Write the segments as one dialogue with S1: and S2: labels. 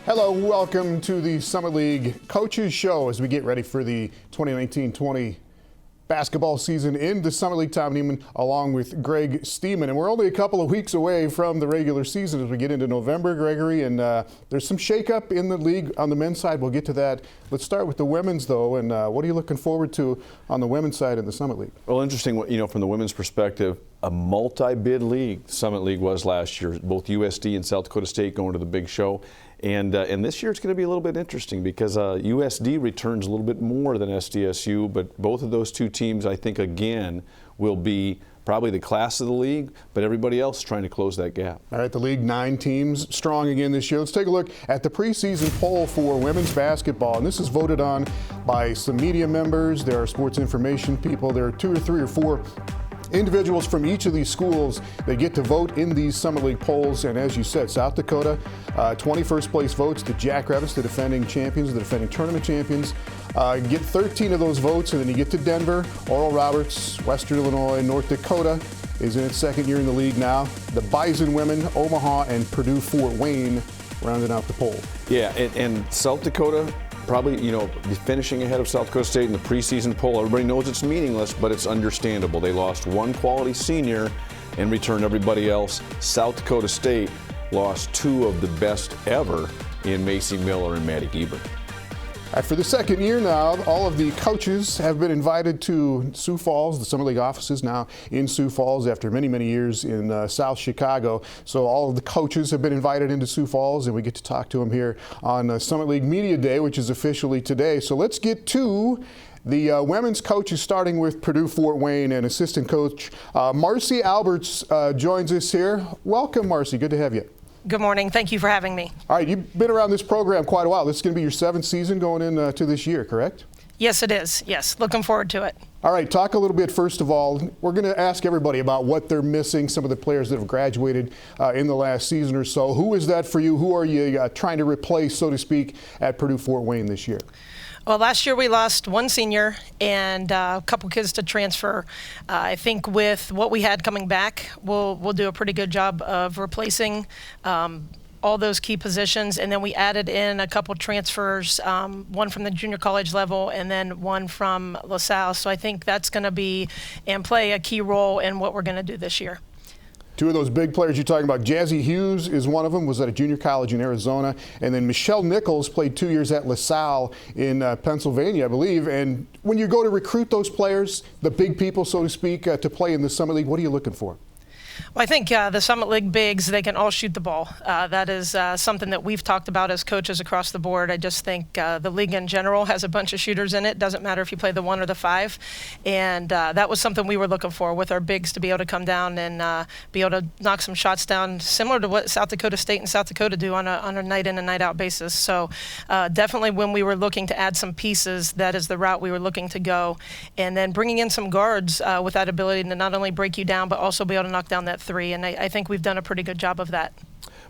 S1: Hello, welcome to the Summit League Coaches Show as we get ready for the 2019-20 basketball season in the Summit League. Tom Neiman along with Greg Steeman. And we're only a couple of weeks away from the regular season as we get into November, Gregory. And there's some shakeup in the league on the men's side. We'll get to that. Let's start with the women's, though. And what are you looking forward to on the women's side in the Summit League?
S2: Well, interesting, from the women's perspective, a multi-bid league. Summit League was last year. Both USD and South Dakota State going to the big show. And this year it's going to be a little bit interesting because USD returns a little bit more than SDSU, but both of those two teams, I think, again, will be probably the class of the league, but everybody else trying to close that gap.
S1: All right, the league, 9 teams strong again this year. Let's take a look at the preseason poll for women's basketball, and this is voted on by some media members. There are sports information people. There are 2 or 3 or 4 individuals from each of these schools. They get to vote in these Summit League polls, and as you said, South Dakota, 21st place votes. The Jackrabbits, the defending champions, the defending tournament champions, get 13 of those votes, and then you get to Denver, Oral Roberts, Western Illinois, North Dakota is in its second year in the league now. The Bison women, Omaha, and Purdue Fort Wayne rounding out the poll.
S2: Yeah, and South Dakota, probably, be finishing ahead of South Dakota State in the preseason poll. Everybody knows it's meaningless, but it's understandable. They lost one quality senior and returned everybody else. South Dakota State lost 2 of the best ever in Macy Miller and Maddie Gebert.
S1: For the second year now, all of the coaches have been invited to Sioux Falls, the Summit League offices now in Sioux Falls after many, many years in South Chicago. So all of the coaches have been invited into Sioux Falls, and we get to talk to them here on Summit League Media Day, which is officially today. So let's get to the women's coaches, starting with Purdue Fort Wayne and assistant coach Marcy Alberts joins us here. Welcome, Marcy. Good to have you.
S3: Good morning. Thank you for having me.
S1: All right, you've been around this program quite a while. This is going to be your 7th season going into this year, correct?
S3: Yes, it is. Yes, looking forward to it.
S1: All right, talk a little bit, first of all. We're going to ask everybody about what they're missing, some of the players that have graduated in the last season or so. Who is that for you? Who are you trying to replace, so to speak, at Purdue Fort Wayne this year?
S3: Well, last year we lost 1 senior and a couple kids to transfer. I think with what we had coming back, we'll do a pretty good job of replacing all those key positions, and then we added in a couple transfers, one from the junior college level and then one from LaSalle. So I think that's going to be and play a key role in what we're going to do this year.
S1: 2 of those big players you're talking about, Jazzy Hughes is one of them, was at a junior college in Arizona, and then Michelle Nichols played 2 years at LaSalle in Pennsylvania, I believe. And when you go to recruit those players, the big people, so to speak, to play in the Summit League, what are you looking for?
S3: Well, I think the Summit League bigs, they can all shoot the ball. That is something that we've talked about as coaches across the board. I just think the league in general has a bunch of shooters in it. Doesn't matter if you play the 1 or the 5. And that was something we were looking for with our bigs, to be able to come down and be able to knock some shots down, similar to what South Dakota State and South Dakota do on a night in and night out basis. So definitely when we were looking to add some pieces, that is the route we were looking to go. And then bringing in some guards with that ability to not only break you down, but also be able to knock down that 3, and I think we've done a pretty good job of that.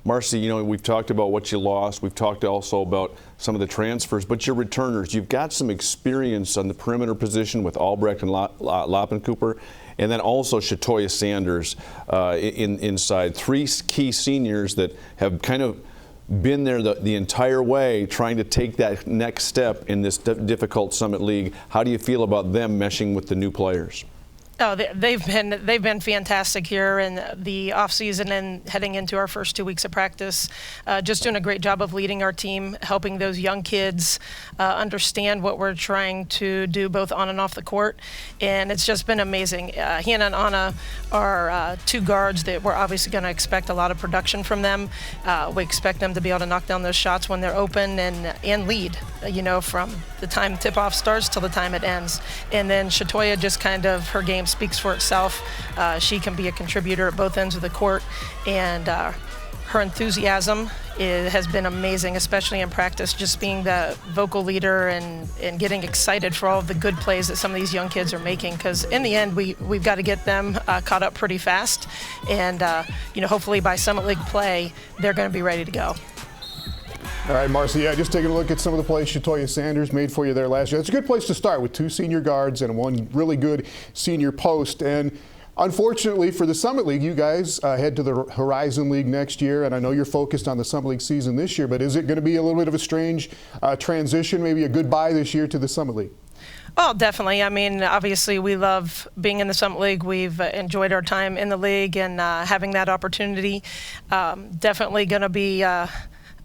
S2: Marcy, we've talked about what you lost. We've talked also about some of the transfers, but your returners, you've got some experience on the perimeter position with Albrecht and Loppencooper, and then also Shatoya Sanders inside. 3 key seniors that have kind of been there the entire way, trying to take that next step in this difficult Summit League. How do you feel about them meshing with the new players?
S3: Oh, they've been fantastic here in the off season and heading into our first 2 weeks of practice. Just doing a great job of leading our team, helping those young kids understand what we're trying to do both on and off the court, and it's just been amazing. Hannah and Anna are 2 guards that we're obviously going to expect a lot of production from them. We expect them to be able to knock down those shots when they're open and lead, from the time tip-off starts till the time it ends. And then Shatoya, just kind of her game speaks for itself. She can be a contributor at both ends of the court, and her enthusiasm has been amazing, especially in practice, just being the vocal leader and getting excited for all of the good plays that some of these young kids are making, because in the end we've got to get them caught up pretty fast, and hopefully by Summit League play they're going to be ready to go.
S1: All right, Marcy, just taking a look at some of the plays Shatoya Sanders made for you there last year. It's a good place to start with 2 senior guards and 1 really good senior post. And Unfortunately for the Summit League, you guys head to the Horizon League next year, and I know you're focused on the Summit League season this year, but is it going to be a little bit of a strange transition, maybe a goodbye this year to the Summit League?
S3: Oh, definitely. I mean, obviously, we love being in the Summit League. We've enjoyed our time in the league and having that opportunity. Definitely going to be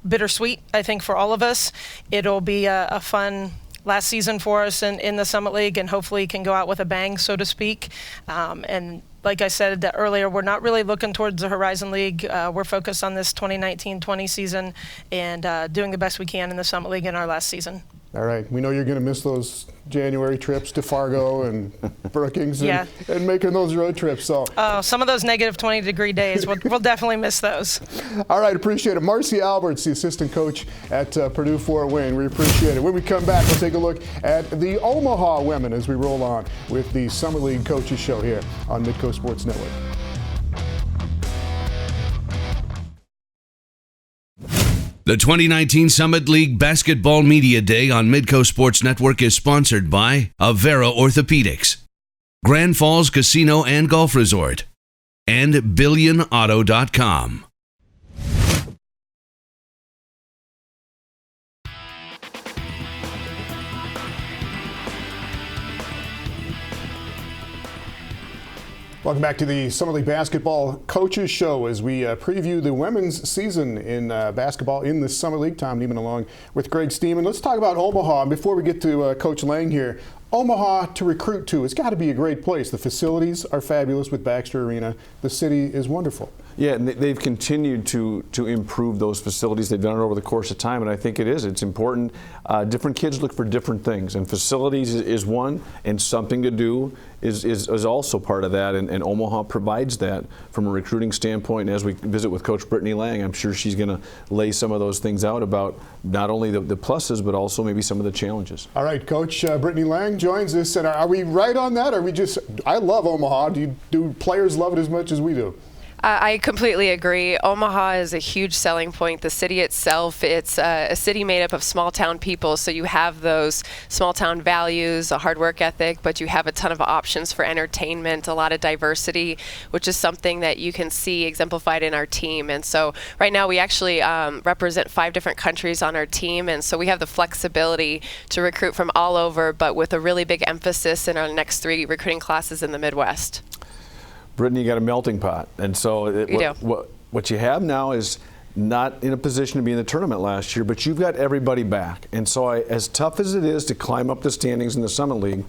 S3: bittersweet, I think, for all of us. It'll be a fun last season for us in the Summit League, and hopefully can go out with a bang, so to speak. And like I said earlier, we're not really looking towards the Horizon League. We're focused on this 2019-20 season and doing the best we can in the Summit League in our last season.
S1: All right. We know you're going to miss those January trips to Fargo and Brookings and making those road trips. So
S3: some of those negative 20-degree days, we'll definitely miss those.
S1: All right. Appreciate it. Marcy Alberts, the assistant coach at Purdue Fort Wayne. We appreciate it. When we come back, we'll take a look at the Omaha women as we roll on with the Summer League Coaches Show here on Midco Sports Network.
S4: The 2019 Summit League Basketball Media Day on Midco Sports Network is sponsored by Avera Orthopedics, Grand Falls Casino and Golf Resort, and BillionAuto.com.
S1: Welcome back to the Summer League Basketball Coaches Show as we preview the women's season in basketball in the Summer League. Tom Neiman along with Greg Steeman. Let's talk about Omaha. And before we get to Coach Lange here, Omaha to recruit to, it's got to be a great place. The facilities are fabulous with Baxter Arena. The city is wonderful.
S2: Yeah, and they've continued to improve those facilities. They've done it over the course of time, and I think it's important. Different kids look for different things, and facilities is one, and something to do is also part of that, and Omaha provides that from a recruiting standpoint. And as we visit with Coach Brittney Lange, I'm sure she's going to lay some of those things out about not only the pluses, but also maybe some of the challenges. All
S1: right, Coach Brittney Lange joins us, and are we right on that? Or are we just, I love Omaha. Do players love it as much as we do?
S5: I completely agree. Omaha is a huge selling point. The city itself, it's a city made up of small town people, so you have those small town values, a hard work ethic, but you have a ton of options for entertainment, a lot of diversity, which is something that you can see exemplified in our team. And so right now we actually represent 5 different countries on our team, and so we have the flexibility to recruit from all over, but with a really big emphasis in our next 3 recruiting classes in the Midwest.
S2: Brittney, you got a melting pot, and so what you have now is not in a position to be in the tournament last year, but you've got everybody back. And so as tough as it is to climb up the standings in the Summit League,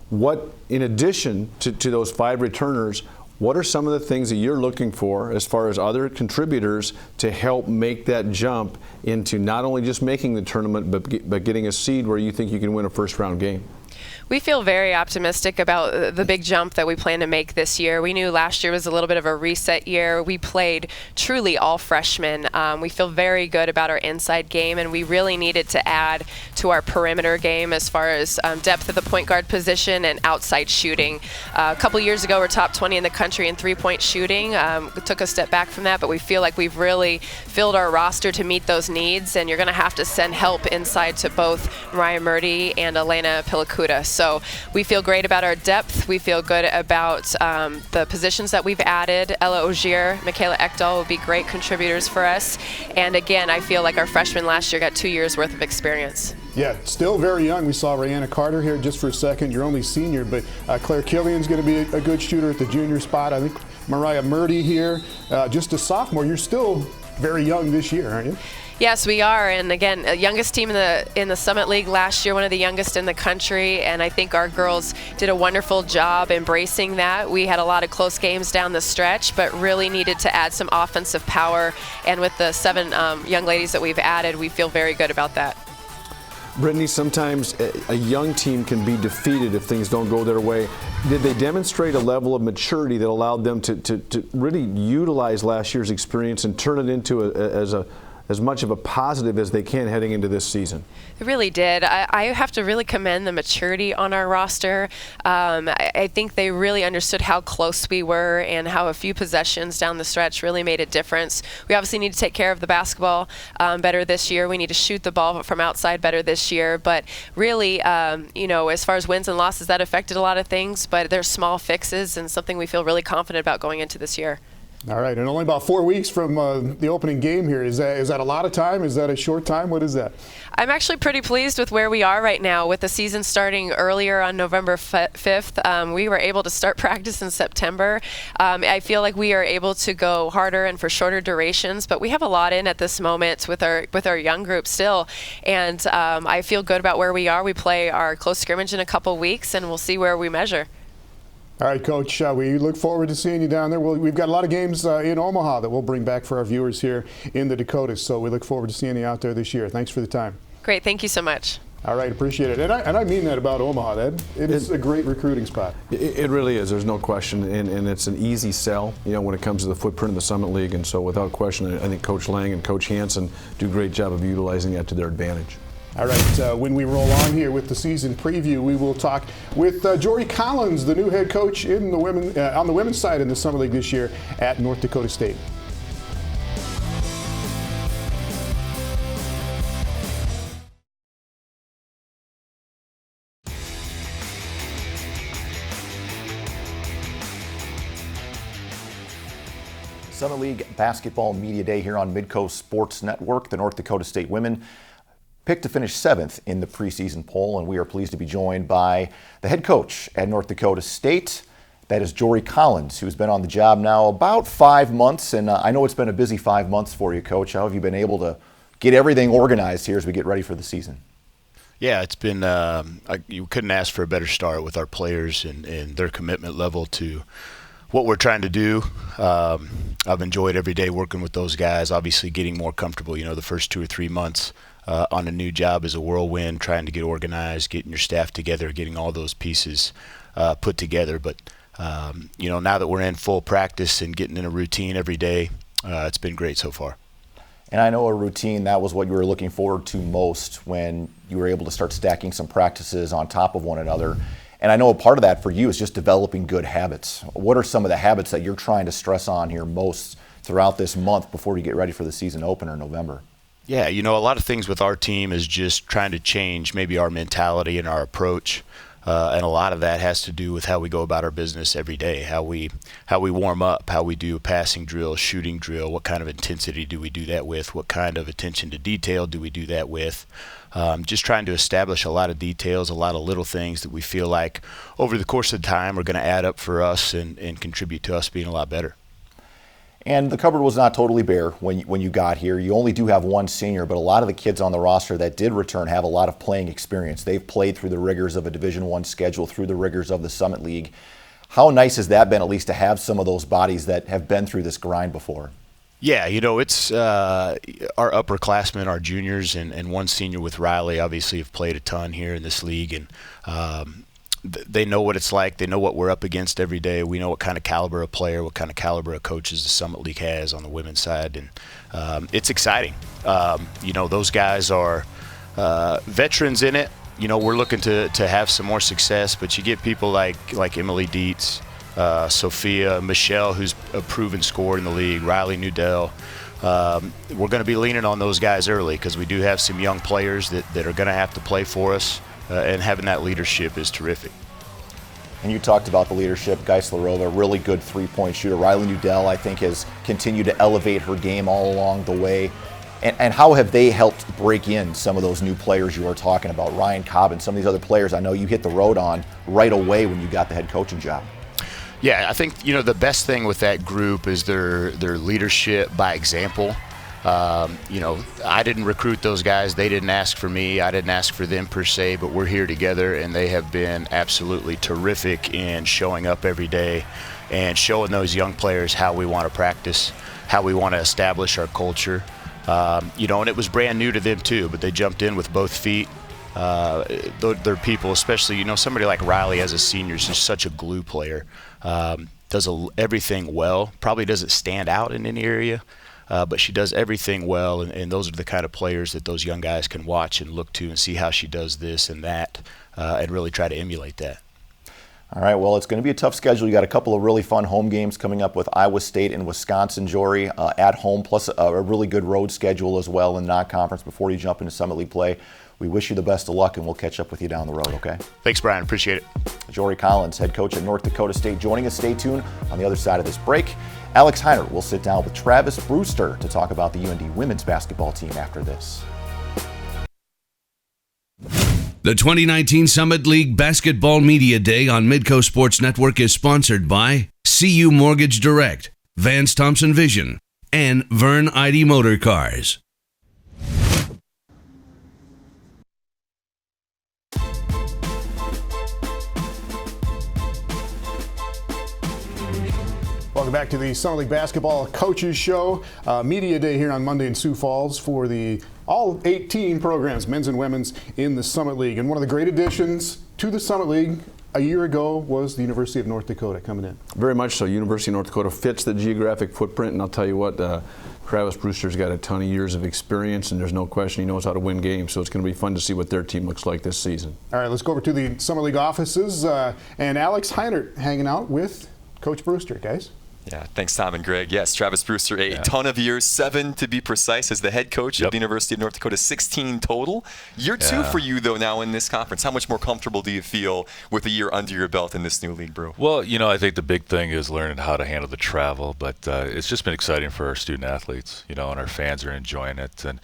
S2: what, in addition to those 5 returners, what are some of the things that you're looking for as far as other contributors to help make that jump into not only just making the tournament, but getting a seed where you think you can win a first-round game?
S5: We feel very optimistic about the big jump that we plan to make this year. We knew last year was a little bit of a reset year. We played truly all freshmen. We feel very good about our inside game, and we really needed to add to our perimeter game as far as depth at the point guard position and outside shooting. A couple years ago, we're top 20 in the country in three-point shooting. We took a step back from that, but we feel like we've really filled our roster to meet those needs, and you're going to have to send help inside to both Mariah Murdy and Elena Pilacuda. So we feel great about our depth. We feel good about the positions that we've added. Ella Ogier, Michaela Ekdahl will be great contributors for us. And again, I feel like our freshmen last year got 2 years worth of experience.
S1: Yeah, still very young. We saw Rihanna Carter here just for a second. You're only senior, but Claire Killian's going to be a good shooter at the junior spot. I think Mariah Murdy here, just a sophomore. You're still very young this year, aren't you?
S5: Yes, we are, and again, youngest team in the Summit League last year, one of the youngest in the country, and I think our girls did a wonderful job embracing that. We had a lot of close games down the stretch, but really needed to add some offensive power, and with the 7 young ladies that we've added, we feel very good about that.
S2: Brittney, sometimes a young team can be defeated if things don't go their way. Did they demonstrate a level of maturity that allowed them to really utilize last year's experience and turn it into as much of a positive as they can heading into this season.
S5: It really did. I have to really commend the maturity on our roster. I think they really understood how close we were and how a few possessions down the stretch really made a difference. We obviously need to take care of the basketball better this year. We need to shoot the ball from outside better this year. But really, as far as wins and losses, that affected a lot of things. But there's small fixes and something we feel really confident about going into this year.
S1: All right, and only about 4 weeks from the opening game here. Is that a lot of time? Is that a short time? What is that?
S5: I'm actually pretty pleased with where we are right now. With the season starting earlier on November 5th, we were able to start practice in September. I feel like we are able to go harder and for shorter durations, but we have a lot in at this moment with our young group still. And I feel good about where we are. We play our close scrimmage in a couple weeks, and we'll see where we measure.
S1: All right, Coach, we look forward to seeing you down there. We've got a lot of games in Omaha that we'll bring back for our viewers here in the Dakotas, so we look forward to seeing you out there this year. Thanks for the time.
S5: Great. Thank you so much.
S1: All right, appreciate it. And I mean that about Omaha. It is a great recruiting spot.
S2: It really is. There's no question, and it's an easy sell, when it comes to the footprint of the Summit League. And so without question, I think Coach Lange and Coach Hansen do a great job of utilizing that to their advantage.
S1: All right, when we roll on here with the season preview, we will talk with Jory Collins, the new head coach in the on the women's side in the Summer League this year at North Dakota State.
S6: Summer League Basketball Media Day here on Midco Sports Network. The North Dakota State women picked to finish 7th in the preseason poll, and we are pleased to be joined by the head coach at North Dakota State. That is Jory Collins, who's been on the job now about 5 months, and I know it's been a busy 5 months for you, Coach. How have you been able to get everything organized here as we get ready for the season?
S7: Yeah, it's been you couldn't ask for a better start with our players and their commitment level to what we're trying to do. I've enjoyed every day working with those guys, obviously getting more comfortable. The first 2 or 3 months on a new job is a whirlwind, trying to get organized, getting your staff together, getting all those pieces put together. But, now that we're in full practice and getting in a routine every day, it's been great so far.
S6: And I know a routine, that was what you were looking forward to most when you were able to start stacking some practices on top of one another. And I know a part of that for you is just developing good habits. What are some of the habits that you're trying to stress on here most throughout this month before you get ready for the season opener in November?
S7: Yeah, a lot of things with our team is just trying to change maybe our mentality and our approach. And a lot of that has to do with how we go about our business every day, how we warm up, how we do a passing drill, shooting drill, what kind of intensity do we do that with, what kind of attention to detail do we do that with. Just trying to establish a lot of details, a lot of little things that we feel like over the course of time are going to add up for us and contribute to us being a lot better.
S6: And the cupboard was not totally bare when you got here. You only do have one senior, but a lot of the kids on the roster that did return have a lot of playing experience. They've played through the rigors of a Division I schedule, through the rigors of the Summit League. How nice has that been, at least to have some of those bodies that have been through this grind before?
S7: Yeah, it's our upperclassmen, our juniors, and one senior with Riley obviously have played a ton here in this league, and they know what it's like. They know what we're up against every day. We know what kind of caliber of player, what kind of caliber of coaches the Summit League has on the women's side, and it's exciting. Those guys are veterans in it. We're looking to have some more success, but you get people like Emily Dietz, Sophia, Michelle, who's a proven scorer in the league, Riley Nudell. We're going to be leaning on those guys early because we do have some young players that are going to have to play for us, and having that leadership is terrific.
S6: And you talked about the leadership. Geislerova, really good three-point shooter. Riley Nudell, I think, has continued to elevate her game all along the way. And how have they helped break in some of those new players you are talking about? Ryan Cobb and some of these other players I know you hit the road on right away when you got the head coaching job.
S7: Yeah, I think the best thing with that group is their leadership by example. I didn't recruit those guys. They didn't ask for me. I didn't ask for them per se, but we're here together, and they have been absolutely terrific in showing up every day and showing those young players how we want to practice, how we want to establish our culture. And it was brand new to them too, but they jumped in with both feet. They're people, especially, somebody like Riley as a senior is just such a glue player. Does everything well, probably doesn't stand out in any area, but she does everything well, and those are the kind of players that those young guys can watch and look to and see how she does this and that, and really try to emulate that.
S6: All right, well, it's going to be a tough schedule. You got a couple of really fun home games coming up with Iowa State and Wisconsin, Jory, at home, plus a really good road schedule as well in non-conference before you jump into Summit League play. We wish you the best of luck, and we'll catch up with you down the road, okay?
S7: Thanks, Brian. Appreciate it.
S6: Jory Collins, head coach at North Dakota State, joining us. Stay tuned on the other side of this break. Alex Hyder will sit down with Travis Brewster to talk about the UND women's basketball team after this.
S4: The 2019 Summit League Basketball Media Day on Midco Sports Network is sponsored by CU Mortgage Direct, Vance Thompson Vision, and Vern ID Motor Cars.
S1: Welcome back to the Summit League Basketball Coaches Show. Media Day here on Monday in Sioux Falls for all 18 programs, men's and women's, in the Summit League. And one of the great additions to the Summit League a year ago was the University of North Dakota coming in.
S2: Very much so. University of North Dakota fits the geographic footprint, and I'll tell you what, Travis Brewster's got a ton of years of experience, and there's no question he knows how to win games, so it's going to be fun to see what their team looks like this season.
S1: All right, let's go over to the Summit League offices, and Alex Hyder hanging out with Coach Brewster, guys.
S8: Yeah, thanks, Tom and Greg. Yes, Travis Brewster, a ton of years, 7 to be precise, as the head coach of the University of North Dakota, 16 total. Year 2 for you, though, now in this conference. How much more comfortable do you feel with a year under your belt in this new league, bro?
S9: Well, I think the big thing is learning how to handle the travel, but it's just been exciting for our student athletes, and our fans are enjoying it. And,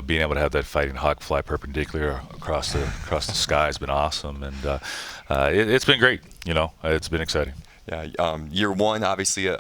S9: being able to have that Fighting Hawk fly perpendicular across the sky has been awesome. And it's been great, it's been exciting.
S8: Yeah, year 1, obviously,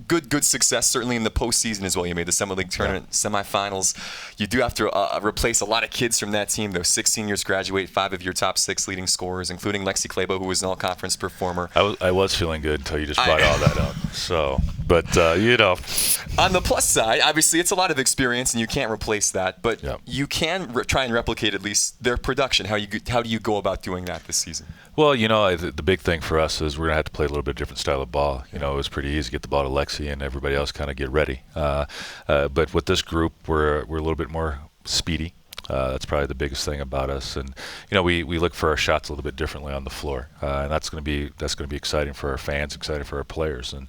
S8: good success, certainly in the postseason as well. You made the Summit League tournament semifinals. You do have to replace a lot of kids from that team, though. 6 seniors graduate, 5 of your top 6 leading scorers, including Lexi Clabo, who was an all-conference performer.
S9: I was feeling good until you just brought all that up. So, but, On
S8: the plus side, obviously, it's a lot of experience, and you can't replace that. But you can try and replicate at least their production. How do you go about doing that this season?
S9: Well, the big thing for us is we're going to have to play a little bit different style of ball. It was pretty easy to get the ball to Lexi and everybody else kind of get ready. But with this group, we're a little bit more speedy. That's probably the biggest thing about us, and we look for our shots a little bit differently on the floor, and that's going to be exciting for our fans, exciting for our players, and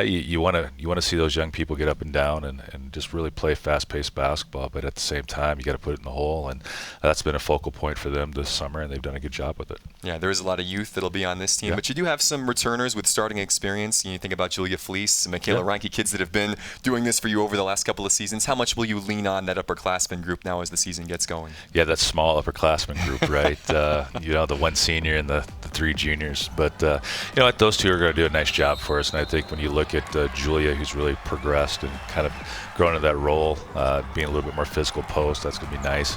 S9: you want to see those young people get up and down and just really play fast-paced basketball, but at the same time you got to put it in the hole, and that's been a focal point for them this summer, and they've done a good job with it.
S8: Yeah, there is a lot of youth that'll be on this team, but you do have some returners with starting experience. You think about Julia Fleece, Michaela Reinke, kids that have been doing this for you over the last couple of seasons. How much will you lean on that upperclassmen group now as the season gets going?
S9: Yeah, that small upperclassmen group, right? The 1 senior and the 3 juniors. But, those 2 are going to do a nice job for us. And I think when you look at Julia, who's really progressed and kind of grown into that role, being a little bit more physical post, that's going to be nice.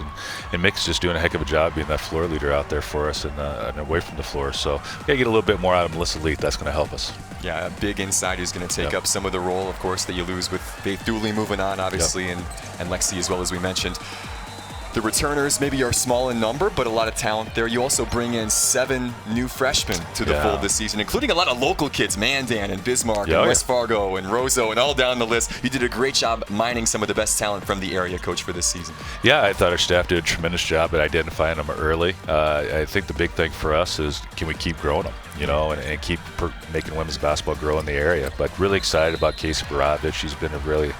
S9: And Mick's just doing a heck of a job being that floor leader out there for us and away from the floor. So we got to get a little bit more out of Melissa Leet. That's going to help us.
S8: Yeah, a big inside who's going to take up some of the role, of course, that you lose with Faith Dooley moving on, obviously, and Lexi as well, as we mentioned. The returners maybe are small in number, but a lot of talent there. You also bring in 7 new freshmen to the fold this season, including a lot of local kids, Mandan and Bismarck and West Fargo and Roseau and all down the list. You did a great job mining some of the best talent from the area, Coach, for this season.
S9: Yeah, I thought our staff did a tremendous job at identifying them early. I think the big thing for us is, can we keep growing them? And keep making women's basketball grow in the area. But really excited about Casey Baravich. She's been a really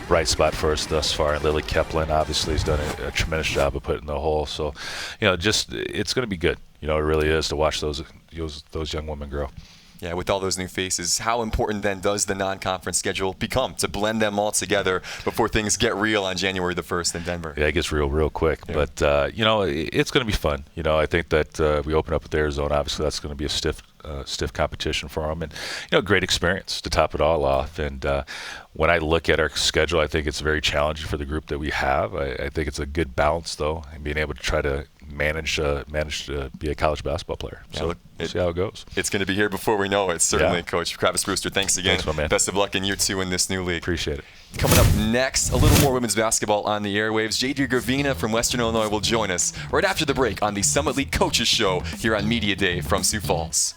S9: bright spot for us thus far. And Lily Keplin obviously has done a tremendous job of putting the hole. So, it's going to be good. It really is to watch those young women grow.
S8: Yeah, with all those new faces, how important then does the non-conference schedule become to blend them all together before things get real on January the 1st in Denver?
S9: Yeah, it gets real quick. Yeah. But, it's going to be fun. I think that we open up with Arizona. Obviously, that's going to be a stiff competition for them, and great experience to top it all off. And when I look at our schedule, I think it's very challenging for the group that we have. I think it's a good balance, though, and being able to try to manage to be a college basketball player. So we'll see how it goes.
S8: It's going to be here before we know it, certainly, Coach. Travis Brewster, thanks again.
S9: Thanks, my man.
S8: Best of luck in year 2 in this new league.
S9: Appreciate it.
S8: Coming up next, a little more women's basketball on the airwaves. J.D. Gravina from Western Illinois will join us right after the break on the Summit League Coaches Show here on Media Day from Sioux Falls.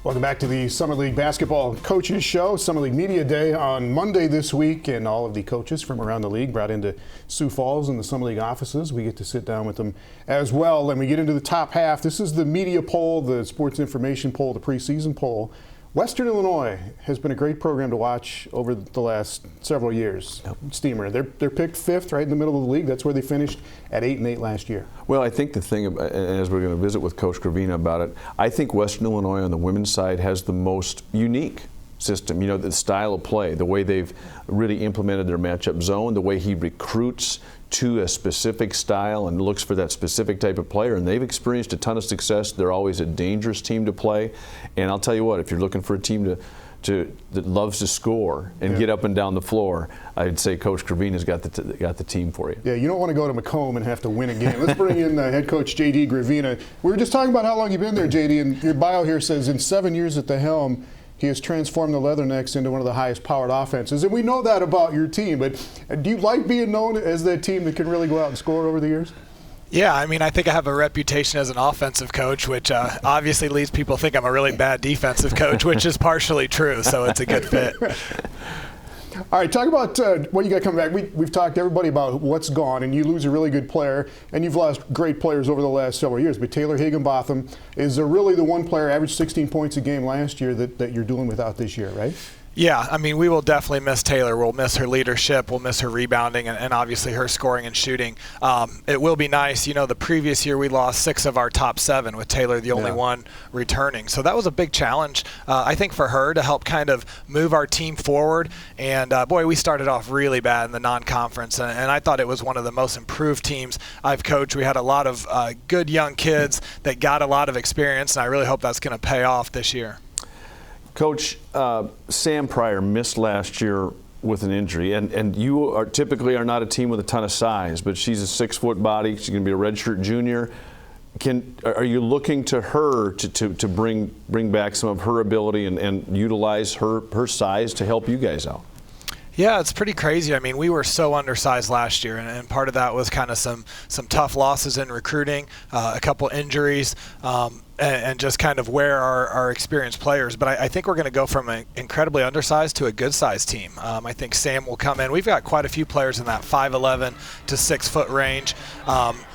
S1: Welcome back to the Summit League Basketball Coaches Show, Summit League Media Day on Monday this week, and all of the coaches from around the league brought into Sioux Falls in the Summit League offices. We get to sit down with them as well, and we get into the top half. This is the media poll, the sports information poll, the preseason poll. Western Illinois has been a great program to watch over the last several years. Steamer, they're picked fifth, right in the middle of the league. That's where they finished at 8-8 last year.
S2: Well, I think the thing, as we're going to visit with Coach Gravina about it, I think Western Illinois on the women's side has the most unique system. You know, the style of play, the way they've really implemented their matchup zone, the way he recruits to a specific style and looks for that specific type of player, and they've experienced a ton of success. They're always a dangerous team to play, and I'll tell you what, if you're looking for a team that loves to score and get up and down the floor, I'd say Coach Gravina's got the team for you.
S1: Yeah, you don't want to go to Macomb and have to win a game. Let's bring in head coach J.D. Gravina. We were just talking about how long you've been there, J.D., and your bio here says in 7 years at the helm, he has transformed the Leathernecks into one of the highest powered offenses. And we know that about your team, but do you like being known as that team that can really go out and score over the years?
S10: Yeah, I mean, I think I have a reputation as an offensive coach, which obviously leads people to think I'm a really bad defensive coach, which is partially true, so it's a good fit.
S1: All right, talk about what you got coming back. We've talked to everybody about what's gone, and you lose a really good player, and you've lost great players over the last several years. But Taylor Higginbotham is really the one player, averaged 16 points a game last year, that you're doing without this year, right?
S10: Yeah, I mean, we will definitely miss Taylor. We'll miss her leadership. We'll miss her rebounding and obviously her scoring and shooting. It will be nice. You know, the previous year we lost 6 of our top 7 with Taylor the only one returning. So that was a big challenge, I think, for her to help kind of move our team forward. And, boy, we started off really bad in the non-conference, and I thought it was one of the most improved teams I've coached. We had a lot of good young kids that got a lot of experience, and I really hope that's going to pay off this year.
S2: Coach, Sam Pryor missed last year with an injury, and you typically are not a team with a ton of size, but she's a 6-foot body. She's going to be a redshirt junior. Are you looking to her to bring back some of her ability and utilize her size to help you guys out?
S10: Yeah, it's pretty crazy. I mean, we were so undersized last year, and part of that was kind of some tough losses in recruiting, a couple injuries, and just kind of where our experienced players. But I think we're going to go from an incredibly undersized to a good-sized team. I think Sam will come in. We've got quite a few players in that 5'11" to 6-foot range.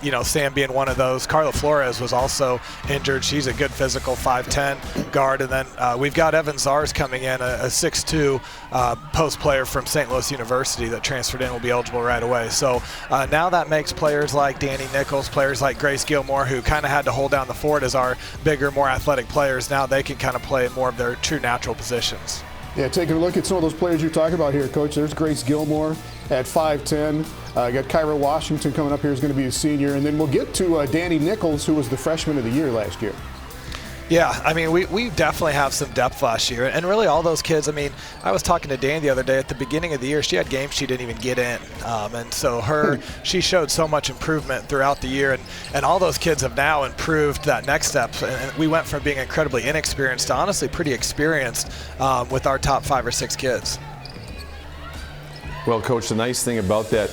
S10: You know, Sam being one of those. Carla Flores was also injured. She's a good physical 5'10" guard. And then we've got Evan Zars coming in, a 6'2" post player from St. Louis University that transferred in, will be eligible right away. So now that makes players like Danny Nichols, players like Grace Gilmore, who kind of had to hold down the fort as our bigger, more athletic players, now they can kind of play more of their true natural positions.
S1: Yeah, taking a look at some of those players you're talking about here, Coach. There's Grace Gilmore at 5'10". You got Kyra Washington coming up here, is going to be a senior. And then we'll get to Danny Nichols, who was the freshman of the year last year.
S10: Yeah, I mean, we definitely have some depth last year. And really all those kids, I mean, I was talking to Dan the other day. At the beginning of the year, she had games she didn't even get in. And so she showed so much improvement throughout the year. And all those kids have now improved that next step. And we went from being incredibly inexperienced to honestly pretty experienced with our top 5 or 6 kids.
S2: Well, Coach, the nice thing about that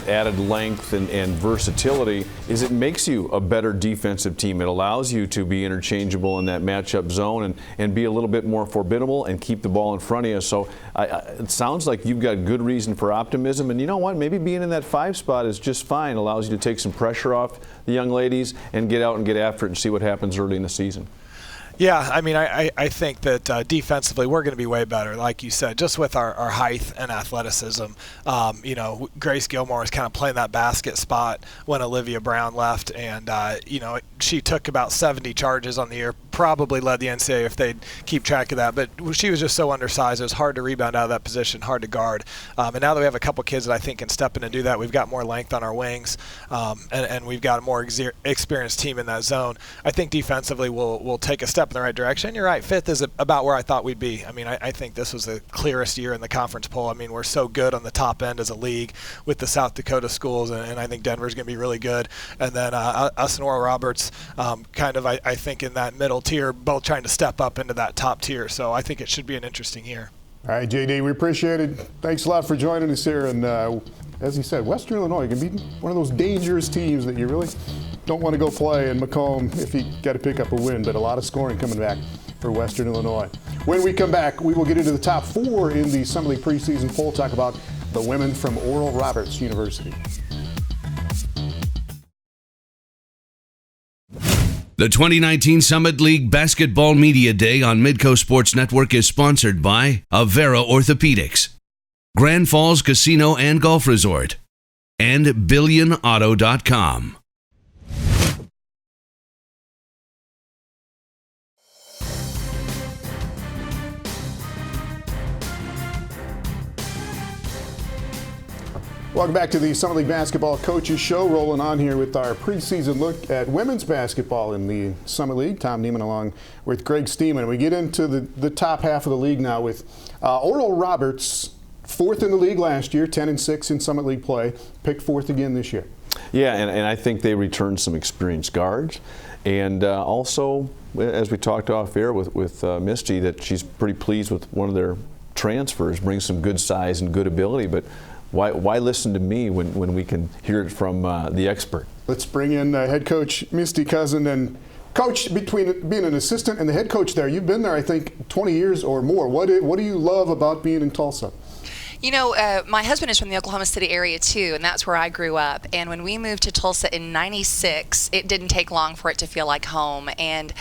S2: added length and versatility is it makes you a better defensive team. It allows you to be interchangeable in that matchup zone and be a little bit more formidable and keep the ball in front of you. So it sounds like you've got good reason for optimism. And you know what? Maybe being in that 5 spot is just fine. Allows you to take some pressure off the young ladies and get out and get after it and see what happens early in the season.
S10: Yeah, I mean, I think that defensively we're going to be way better, like you said, just with our height and athleticism. You know, Grace Gilmore is kind of playing that basket spot when Olivia Brown left, and, you know, she took about 70 charges on the year, probably led the NCAA if they'd keep track of that, but she was just so undersized. It was hard to rebound out of that position, hard to guard. And now that we have a couple kids that I think can step in and do that, we've got more length on our wings, and we've got a more experienced team in that zone. I think defensively we'll take a step in the right direction. You're right, 5th is about where I thought we'd be. I mean, I think this was the clearest year in the conference poll. I mean, we're so good on the top end as a league with the South Dakota schools, and I think Denver's going to be really good. And then us and Oral Roberts kind of, I think, in that middle tier, both trying to step up into that top tier. So I think it should be an interesting year.
S1: All right, JD, we appreciate it. Thanks a lot for joining us here. And as he said, Western Illinois can be one of those dangerous teams that you really don't want to go play in Macomb if you got to pick up a win, but a lot of scoring coming back for Western Illinois. When we come back, we will get into the top 4 in the Summit League preseason poll, talk about the women from Oral Roberts University.
S4: The 2019 Summit League Basketball Media Day on Midco Sports Network is sponsored by Avera Orthopedics, Grand Falls Casino and Golf Resort, and BillionAuto.com.
S1: Welcome back to the Summit League Basketball Coaches Show. Rolling on here with our preseason look at women's basketball in the Summit League. Tom Neiman along with Greg Steeman. We get into the top half of the league now with Oral Roberts, 4th in the league last year, 10-6 in Summit League play, picked 4th again this year.
S2: Yeah, and I think they returned some experienced guards. And also, as we talked off air with Misty, that she's pretty pleased with one of their transfers, brings some good size and good ability. But why listen to me when we can hear it from the expert?
S1: Let's bring in head coach Misty Cousin. And coach, between being an assistant and the head coach there, you've been there, I think, 20 years or more. What do you love about being in Tulsa?
S11: You know, my husband is from the Oklahoma City area too, and that's where I grew up. And when we moved to Tulsa in '96, it didn't take long for it to feel like home. And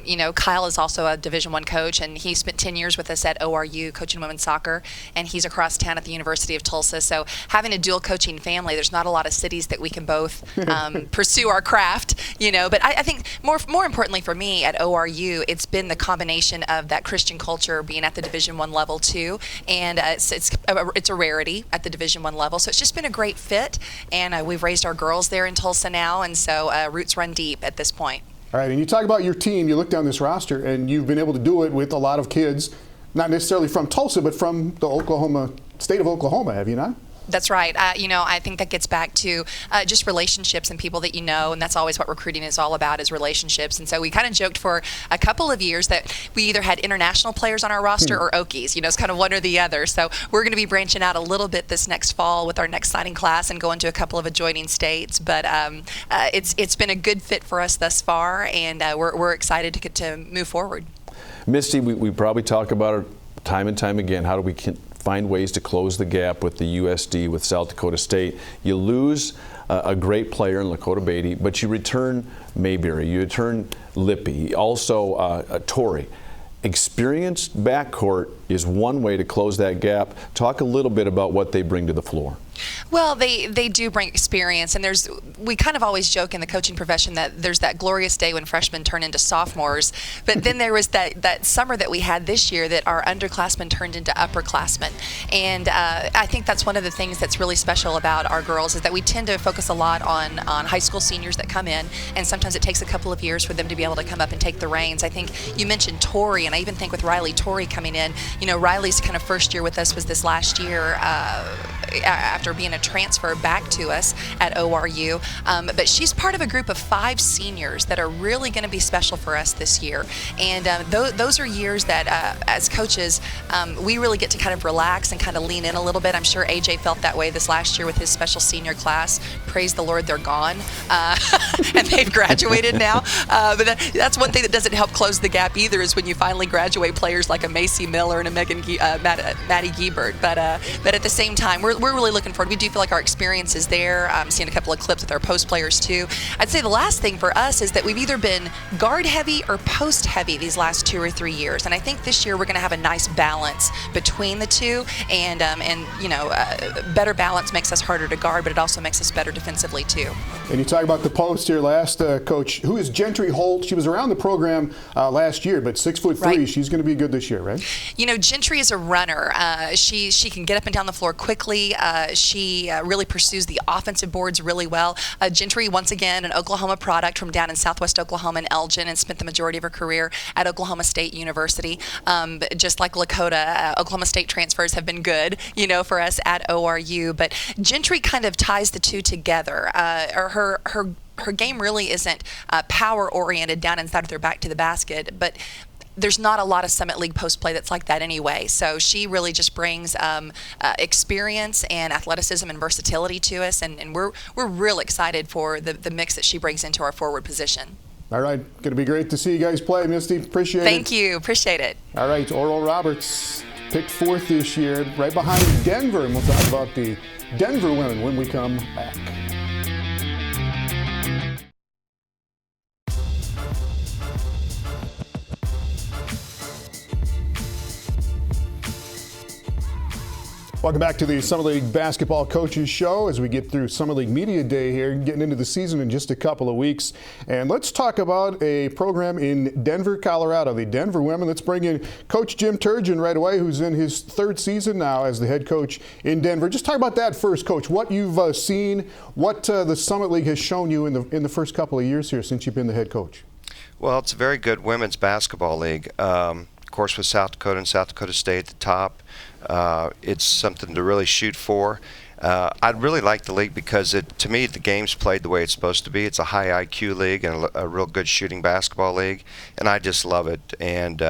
S11: you know, Kyle is also a Division I coach, and he spent 10 years with us at ORU coaching women's soccer, and he's across town at the University of Tulsa. So having a dual coaching family, there's not a lot of cities that we can both pursue our craft, you know. But I think more importantly for me at ORU, it's been the combination of that Christian culture being at the Division I level too, and it's a rarity at the Division I level, so it's just been a great fit, and we've raised our girls there in Tulsa now, and so roots run deep at this point.
S1: All right, and you talk about your team, you look down this roster, and you've been able to do it with a lot of kids, not necessarily from Tulsa, but from the state of Oklahoma, have you not?
S11: That's right. You know, I think that gets back to just relationships and people that you know, and that's always what recruiting is all about, is relationships. And so we kind of joked for a couple of years that we either had international players on our roster or Okies. You know, it's kind of one or the other. So we're going to be branching out a little bit this next fall with our next signing class and going to a couple of adjoining states. But it's been a good fit for us thus far, and we're excited to move forward.
S2: Misty, we probably talk about it time and time again. How do we find ways to close the gap with the USD, with South Dakota State? You lose a great player in Lakota Beatty, but you return Mayberry, you return Lippy, also Torrey. Experienced backcourt is one way to close that gap. Talk a little bit about what they bring to the floor.
S11: Well, they do bring experience, and we kind of always joke in the coaching profession that there's that glorious day when freshmen turn into sophomores, but then there was that summer that we had this year that our underclassmen turned into upperclassmen, and I think that's one of the things that's really special about our girls, is that we tend to focus a lot on high school seniors that come in, and sometimes it takes a couple of years for them to be able to come up and take the reins. I think you mentioned Torrey, and I even think with Riley Torrey coming in, you know, Riley's kind of first year with us was this last year, after being a transfer back to us at ORU. But she's part of a group of 5 seniors that are really going to be special for us this year. And those are years that, as coaches, we really get to kind of relax and kind of lean in a little bit. I'm sure AJ felt that way this last year with his special senior class. Praise the Lord, they're gone. And they've graduated now. But that's one thing that doesn't help close the gap either, is when you finally graduate players like a Macy Miller and a Maddie Giebert. But at the same time, we're really looking forward. We do feel like our experience is there. I'm seeing a couple of clips with our post players too. I'd say the last thing for us is that we've either been guard heavy or post heavy these last 2 or 3 years, and I think this year we're going to have a nice balance between the two. And you know, better balance makes us harder to guard, but it also makes us better defensively too.
S1: And you talk about the post here last, coach. Who is Gentry Holt? She was around the program last year, but 6'3". Right. She's going to be good this year, right? You
S11: know, Gentry is a runner. She can get up and down the floor quickly. She really pursues the offensive boards really well. Gentry, once again, an Oklahoma product from down in southwest Oklahoma in Elgin, and spent the majority of her career at Oklahoma State University. But just like Lakota, Oklahoma State transfers have been good, you know, for us at ORU. But Gentry kind of ties the two together. Her game really isn't power-oriented down inside of their back to the basket, but there's not a lot of Summit League post play that's like that anyway. So she really just brings experience and athleticism and versatility to us, and we're real excited for the mix that she brings into our forward position.
S1: All right, going to be great to see you guys play, Misty. Appreciate it.
S11: Thank you. Appreciate it.
S1: All right, Oral Roberts picked 4th this year, right behind Denver, and we'll talk about the Denver women when we come back. Welcome back to the Summer League Basketball Coaches Show as we get through Summer League Media Day here, getting into the season in just a couple of weeks. And let's talk about a program in Denver, Colorado, the Denver Women. Let's bring in Coach Jim Turgeon right away, who's in his 3rd season now as the head coach in Denver. Just talk about that first, Coach. What you've seen, what the Summit League has shown you in the first couple of years here since you've been the head coach.
S12: Well, it's a very good women's basketball league. Of course, with South Dakota and South Dakota State at the top. It's something to really shoot for. I really like the league because, to me, the game's played the way it's supposed to be. It's a high IQ league and a real good shooting basketball league, and I just love it. And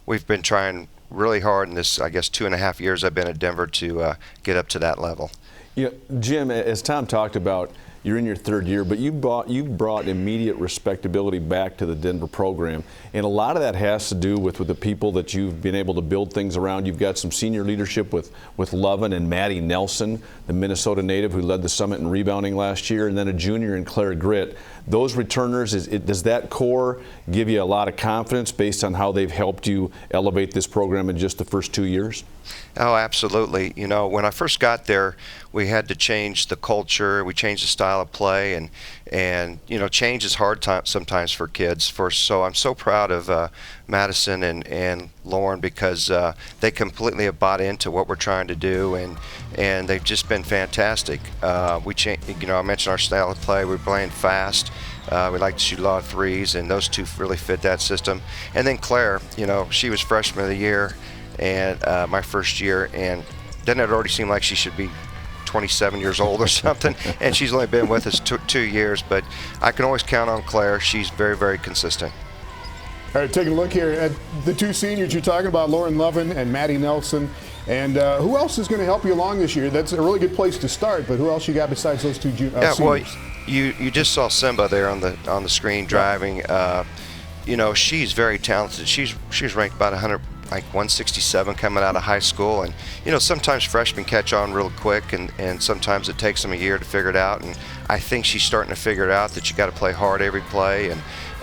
S12: we've been trying really hard in this, I guess, 2.5 years I've been at Denver to get up to that level.
S2: You know, Jim, as Tom talked about, you're in your 3rd year, but you brought immediate respectability back to the Denver program. And a lot of that has to do with the people that you've been able to build things around. You've got some senior leadership with Levin and Maddie Nelson, the Minnesota native who led the Summit in rebounding last year, and then a junior in Clair Grit. Those returners, does that core give you a lot of confidence based on how they've helped you elevate this program in just the first 2 years?
S12: Oh, absolutely. You know, when I first got there, we had to change the culture. We changed the style of play, and you know, change is hard sometimes for kids. So I'm so proud of Madison and Lauren because they completely have bought into what we're trying to do, and they've just been fantastic. You know, I mentioned our style of play. We're playing fast. We like to shoot a lot of threes, and those two really fit that system. And then Claire, you know, she was freshman of the year, and my first year, and then it already seemed like she should be 27 years old or something, and she's only been with us 2 years, but I can always count on Claire. She's very, very consistent.
S1: All right, taking a look here at the 2 seniors you're talking about, Lauren Levin and Maddie Nelson. And who else is going to help you along this year? That's a really good place to start, but who else you got besides those 2 seniors?
S12: Well, you just saw Simba there on the screen driving. You know, she's very talented. She's ranked about 167 coming out of high school, and you know, sometimes freshmen catch on real quick, and sometimes it takes them a year to figure it out. And I think she's starting to figure it out that you got to play hard every play,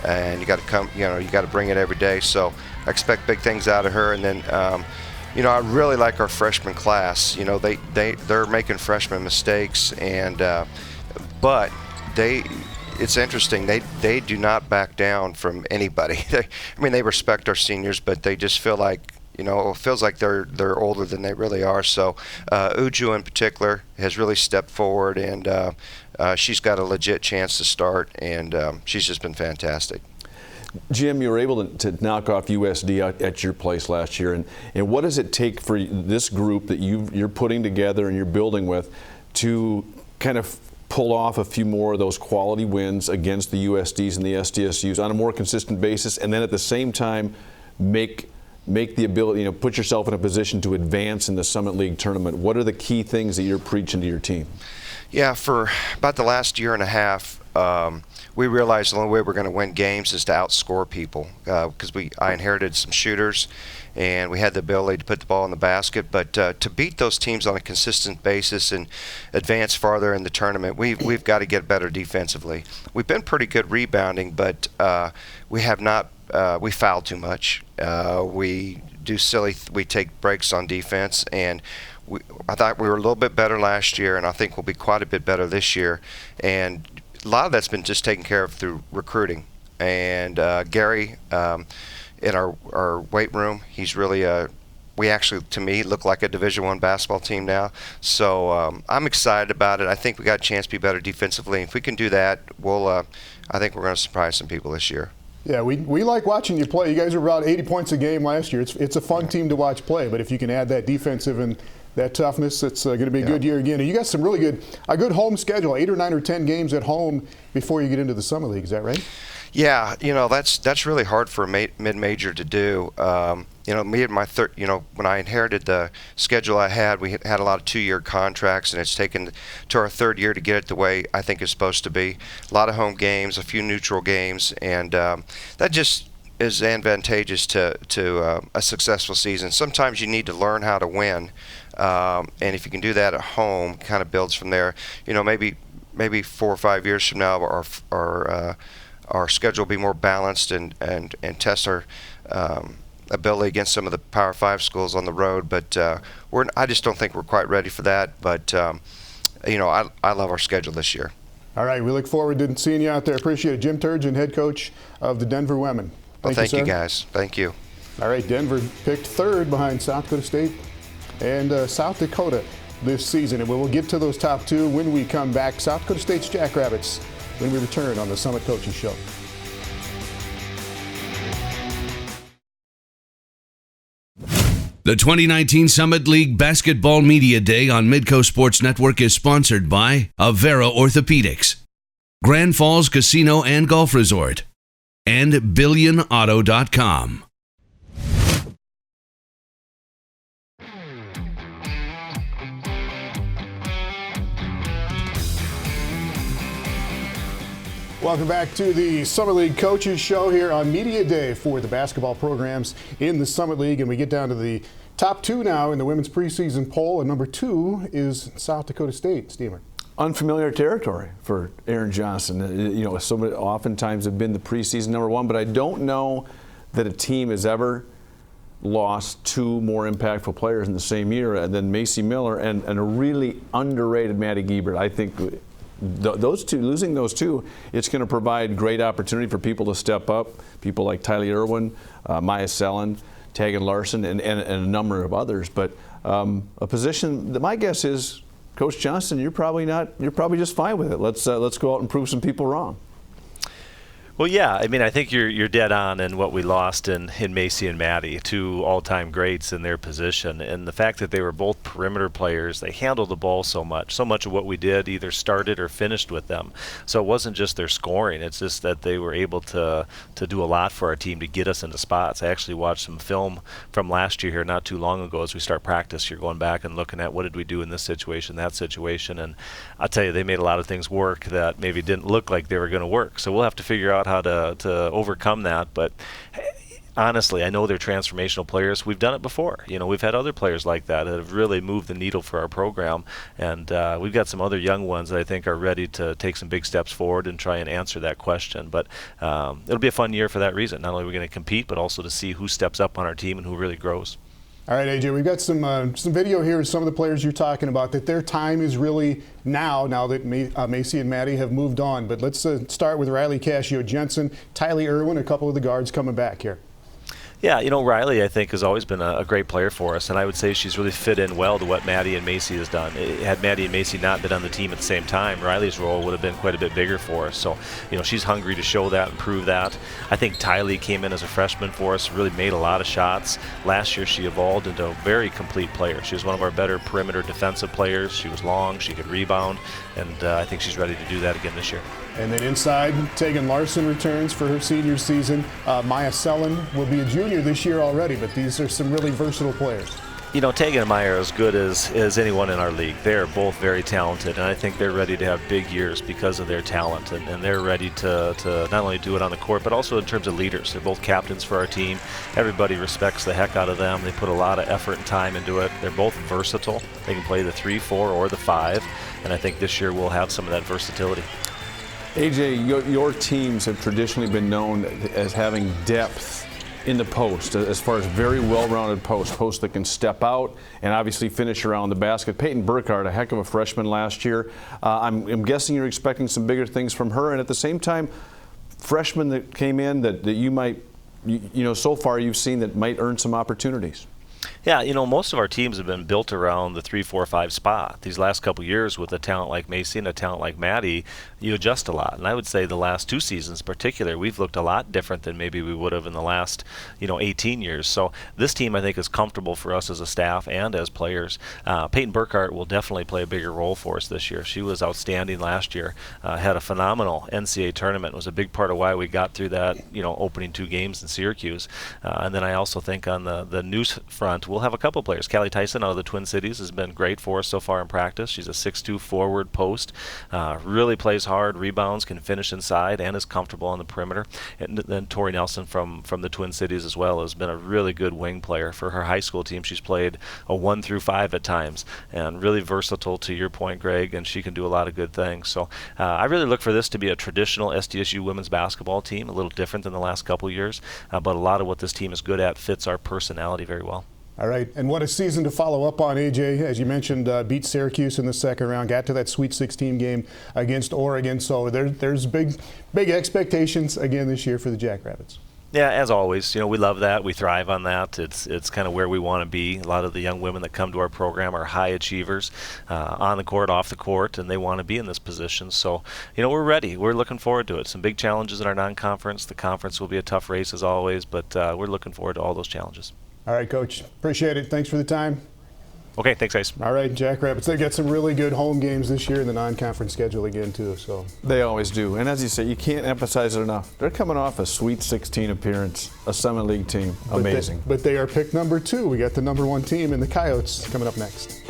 S12: and you got to come, you know, you got to bring it every day. So I expect big things out of her. And then you know, I really like our freshman class. You know, they're making freshman mistakes, and but it's interesting. They do not back down from anybody. I mean, they respect our seniors, but they just feel like, you know, it feels like they're older than they really are. So Uju in particular has really stepped forward, and she's got a legit chance to start, and she's just been fantastic.
S2: Jim, you were able to knock off USD at your place last year, and what does it take for this group that you're putting together and you're building with to kind of pull off a few more of those quality wins against the USDs and the SDSUs on a more consistent basis, and then at the same time make the ability, you know, put yourself in a position to advance in the Summit League tournament? What are the key things that you're preaching to your team?
S12: Yeah, for about the last year and a half, we realized the only way we're going to win games is to outscore people, because I inherited some shooters, and we had the ability to put the ball in the basket. But to beat those teams on a consistent basis and advance farther in the tournament, we've got to get better defensively. We've been pretty good rebounding, but we have not. We foul too much. We take breaks on defense, and I thought we were a little bit better last year, and I think we'll be quite a bit better this year. And a lot of that's been just taken care of through recruiting. And Gary, in our weight room, he's really we actually, to me, look like a Division I basketball team now. So I'm excited about it. I think we got a chance to be better defensively. If we can do that, I think we're going to surprise some people this year.
S1: Yeah, we like watching you play. You guys were about 80 points a game last year. It's a fun team to watch play, but if you can add that defensive and that toughness, it's going to be a good year again. And you got some really good home schedule, 8 or 9 or 10 games at home before you get into the Summer League. Is that right?
S12: Yeah, that's really hard for a mid-major to do. Me and my when I inherited the schedule I had, we had a lot of 2-year contracts, and it's taken to our 3rd year to get it the way I think it's supposed to be. A lot of home games, a few neutral games, and that just is advantageous to a successful season. Sometimes you need to learn how to win, and if you can do that at home, kind of builds from there. Maybe 4 or 5 years from now, our schedule will be more balanced and test our ability against some of the Power 5 schools on the road. But I just don't think we're quite ready for that. But I love our schedule this year.
S1: All right, we look forward to seeing you out there. Appreciate it. Jim Turgeon, head coach of the Denver Women.
S12: Thank you, guys. Thank you.
S1: All right, Denver picked 3rd behind South Dakota State and South Dakota this season. And we'll get to those top 2 when we come back. South Dakota State's Jackrabbits when we return on the Summit Coaches Show.
S4: The 2019 Summit League Basketball Media Day on Midco Sports Network is sponsored by Avera Orthopedics, Grand Falls Casino and Golf Resort, and BillionAuto.com.
S1: Welcome back to the Summer League Coaches Show here on Media Day for the basketball programs in the Summit League. And we get down to the top 2 now in the women's preseason poll. And number 2 is South Dakota State. Steamer.
S2: Unfamiliar territory for Aaron Johnson. So many oftentimes have been the preseason number 1, but I don't know that a team has ever lost 2 more impactful players in the same year than Macy Miller and a really underrated Maddie Giebert. I think losing those 2, it's going to provide great opportunity for people to step up. People like Tylee Irwin, Maya Sellen, Tegan Larson, and a number of others. But a position that my guess is, Coach Johnson, you're probably just fine with it. Let's go out and prove some people wrong.
S13: Well, yeah. I mean, I think you're dead on in what we lost in Macy and Maddie, 2 all-time greats in their position. And the fact that they were both perimeter players, they handled the ball so much. So much of what we did either started or finished with them. So it wasn't just their scoring. It's just that they were able to do a lot for our team to get us into spots. I actually watched some film from last year here not too long ago as we start practice. You're going back and looking at what did we do in this situation, that situation. And I'll tell you, they made a lot of things work that maybe didn't look like they were going to work. So we'll have to figure out how to overcome that. But honestly, I know they're transformational players. We've done it before. We've had other players like that have really moved the needle for our program, and we've got some other young ones that I think are ready to take some big steps forward and try and answer that question. But it'll be a fun year for that reason. Not only are we going to compete, but also to see who steps up on our team and who really grows.
S1: All right, AJ, we've got some video here of some of the players you're talking about, that their time is really now that Macy and Maddie have moved on. But let's start with Riley Cascio-Jensen, Tylee Irwin, a couple of the guards coming back here.
S13: Yeah, Riley, I think, has always been a great player for us, and I would say she's really fit in well to what Maddie and Macy has done. Had Maddie and Macy not been on the team at the same time, Riley's role would have been quite a bit bigger for us. So, she's hungry to show that and prove that. I think Tylee came in as a freshman for us, really made a lot of shots. Last year, she evolved into a very complete player. She was one of our better perimeter defensive players. She was long, she could rebound, and I think she's ready to do that again this year.
S1: And then inside, Tegan Larson returns for her senior season. Maya Sellen will be a junior this year already, but these are some really versatile players.
S13: Tegan and Maya are as good as anyone in our league. They're both very talented, and I think they're ready to have big years because of their talent, and they're ready to not only do it on the court, but also in terms of leaders. They're both captains for our team. Everybody respects the heck out of them. They put a lot of effort and time into it. They're both versatile. They can play the 3, 4, or the 5, and I think this year we'll have some of that versatility.
S2: AJ, your teams have traditionally been known as having depth in the post, as far as very well-rounded posts that can step out and obviously finish around the basket. Payton Burkhart, a heck of a freshman last year. I'm guessing you're expecting some bigger things from her, and at the same time, freshmen that came in that you might, so far you've seen that might earn some opportunities.
S13: Yeah, most of our teams have been built around the 3, 4, 5 spot. These last couple years with a talent like Macy and a talent like Maddie, you adjust a lot. And I would say the last 2 seasons in particular, we've looked a lot different than maybe we would have in the last, 18 years. So this team, I think, is comfortable for us as a staff and as players. Payton Burkhart will definitely play a bigger role for us this year. She was outstanding last year, had a phenomenal NCAA tournament. It was a big part of why we got through that, opening 2 games in Syracuse. And then I also think on the news front, we'll have a couple players. Callie Tyson out of the Twin Cities has been great for us so far in practice. She's a 6'2" forward post, really plays hard, rebounds, can finish inside, and is comfortable on the perimeter. And then Tori Nelson from the Twin Cities as well has been a really good wing player. For her high school team, she's played a 1 through 5 at times, and really versatile to your point, Greg, and she can do a lot of good things. So I really look for this to be a traditional SDSU women's basketball team, a little different than the last couple years, but a lot of what this team is good at fits our personality very well.
S1: All right, and what a season to follow up on, AJ. As you mentioned, beat Syracuse in the second round, got to that Sweet 16 game against Oregon. So there's big expectations again this year for the Jackrabbits.
S13: Yeah, as always, we love that. We thrive on that. It's kind of where we want to be. A lot of the young women that come to our program are high achievers, on the court, off the court, and they want to be in this position. So, we're ready. We're looking forward to it. Some big challenges in our non-conference. The conference will be a tough race as always, but we're looking forward to all those challenges.
S1: All right, Coach. Appreciate it. Thanks for the time.
S13: Okay, thanks, guys.
S1: All right, Jackrabbits. They got some really good home games this year in the non-conference schedule again, too. So
S2: they always do. And as you say, you can't emphasize it enough. They're coming off a Sweet 16 appearance, a Summit League team. Amazing.
S1: But they are picked number 2. We got the number 1 team in the Coyotes coming up next.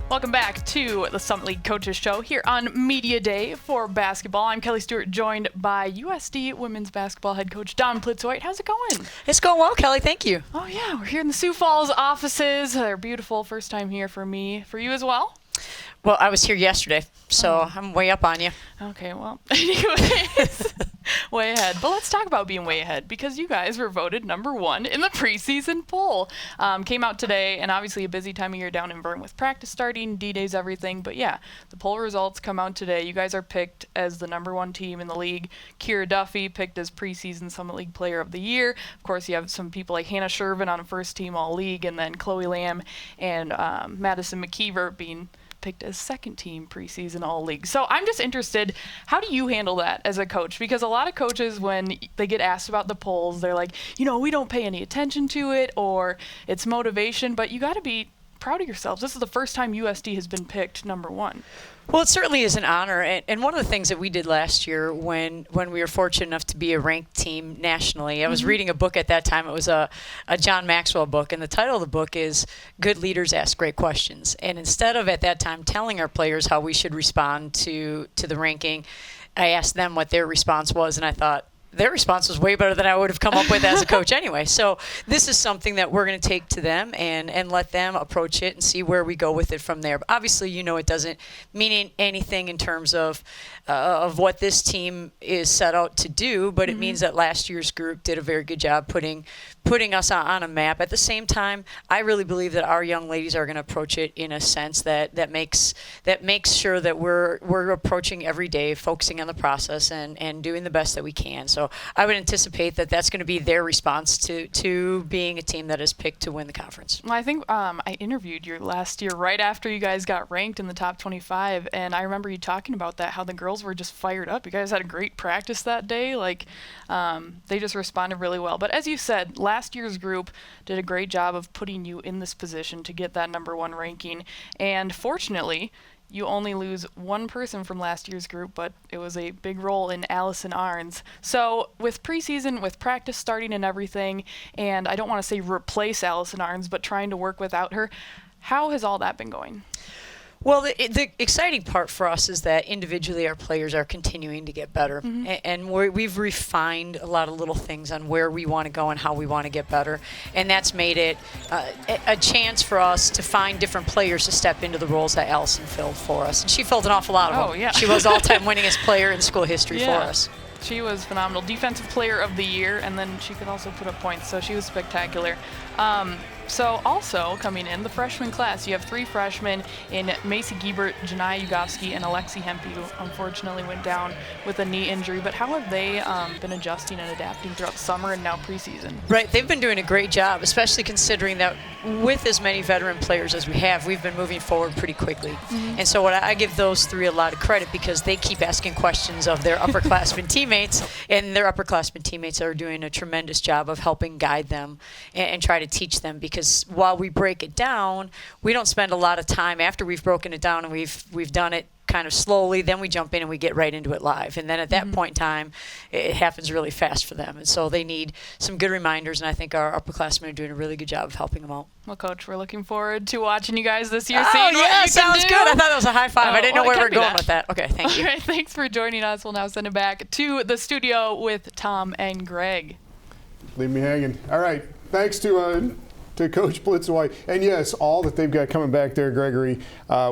S14: Welcome back to the Summit League Coaches Show here on Media Day for basketball. I'm Kelly Stewart, joined by USD women's basketball head coach Don Plitzweit. How's it going?
S15: It's going well, Kelly. Thank you.
S14: Oh, yeah. We're here in the Sioux Falls offices. They're beautiful. First time here for me. For you as well?
S15: Well, I was here yesterday, so I'm way up on you.
S14: Okay, well, anyways, way ahead. But let's talk about being way ahead, because you guys were voted number 1 in the preseason poll. Came out today, and obviously a busy time of year down in Vern with practice starting, D-Days, everything. But yeah, the poll results come out today. You guys are picked as the number 1 team in the league. Kira Duffy picked as preseason Summit League Player of the Year. Of course, you have some people like Hannah Shervin on a first team All-League, and then Chloe Lamb and Madison McKeever being picked as second team preseason All-League. So I'm just interested, how do you handle that as a coach? Because a lot of coaches, when they get asked about the polls, they're like, we don't pay any attention to it, or it's motivation, but you got to be proud of yourselves. This is the first time USD has been picked number 1.
S15: Well, it certainly is an honor, and one of the things that we did last year when we were fortunate enough to be a ranked team nationally, I was reading a book at that time. It was a John Maxwell book, and the title of the book is Good Leaders Ask Great Questions. And instead of at that time telling our players how we should respond to the ranking, I asked them what their response was, and I thought, their response was way better than I would have come up with as a coach anyway. So this is something that we're going to take to them and let them approach it and see where we go with it from there. But obviously, it doesn't mean anything in terms of what this team is set out to do, but it means that last year's group did a very good job putting us on a map. At the same time, I really believe that our young ladies are going to approach it in a sense that makes sure that we're approaching every day, focusing on the process and doing the best that we can. So I would anticipate that that's going to be their response to being a team that is picked to win the conference.
S14: Well, I think I interviewed you last year right after you guys got ranked in the top 25, and I remember you talking about that, how the girls were just fired up. You guys had a great practice that day. They just responded really well. But as you said, last year's group did a great job of putting you in this position to get that number 1 ranking. And fortunately, you only lose one person from last year's group, but it was a big role in Allison Irons. So with preseason, with practice starting and everything, and I don't want to say replace Allison Irons, but trying to work without her, how has all that been going?
S15: Well, the exciting part for us is that individually our players are continuing to get better. And we've refined a lot of little things on where we want to go and how we want to get better. And that's made it a chance for us to find different players to step into the roles that Allison filled for us. And she filled an awful lot of them.
S14: Oh, yeah.
S15: She was all-time winningest player in school history for us.
S14: She was phenomenal. Defensive Player of the Year, and then she could also put up points, so she was spectacular. So also coming in, the freshman class, you have 3 freshmen in Macy Giebert, Janai Ugovsky, and Alexi Hempe, who unfortunately went down with a knee injury. But how have they been adjusting and adapting throughout summer and now preseason?
S15: Right, they've been doing a great job, especially considering that with as many veteran players as we have, we've been moving forward pretty quickly. And so I give those 3 a lot of credit because they keep asking questions of their upperclassmen teammates, and their upperclassmen teammates are doing a tremendous job of helping guide them and try to teach them, because while we break it down, we don't spend a lot of time after we've broken it down and we've done it kind of slowly, then we jump in and we get right into it live. And then at that point in time, it happens really fast for them. And so they need some good reminders, and I think our upperclassmen are doing a really good job of helping them out.
S14: Well, Coach, we're looking forward to watching you guys this year.
S15: Oh,
S14: seeing
S15: yeah,
S14: what you
S15: sounds
S14: can do.
S15: good. I thought it was a high five. I didn't know where we were going
S14: that.
S15: with that. Okay, thank you.
S14: All right, thanks for joining us. We'll now send it back to the studio with Tom and Greg.
S1: Leave me hanging. All right, thanks to Coach Blitzwhite. And yes, all that they've got coming back there, Gregory,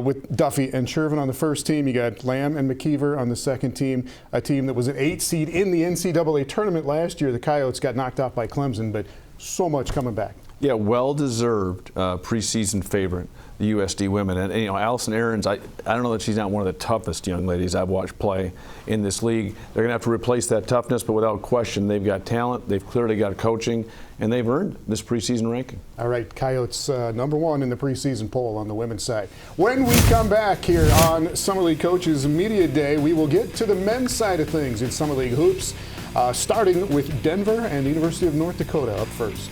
S1: with Duffy and Shervin on the first team. You got Lamb and McKeever on the second team, a team that was an 8 seed in the NCAA tournament last year. The Coyotes got knocked off by Clemson, but so much coming back.
S2: Yeah, well-deserved preseason favorite, the USD women. And you know, Allison Irons, I don't know that she's not one of the toughest young ladies I've watched play in this league. They're going to have to replace that toughness, but without question, they've got talent, they've clearly got coaching, and they've earned this preseason ranking.
S1: All right, Coyotes #1 in the preseason poll on the women's side. When we come back here on Summer League Coaches Media Day, we will get to the men's side of things in Summer League hoops, starting with Denver and the University of North Dakota up first.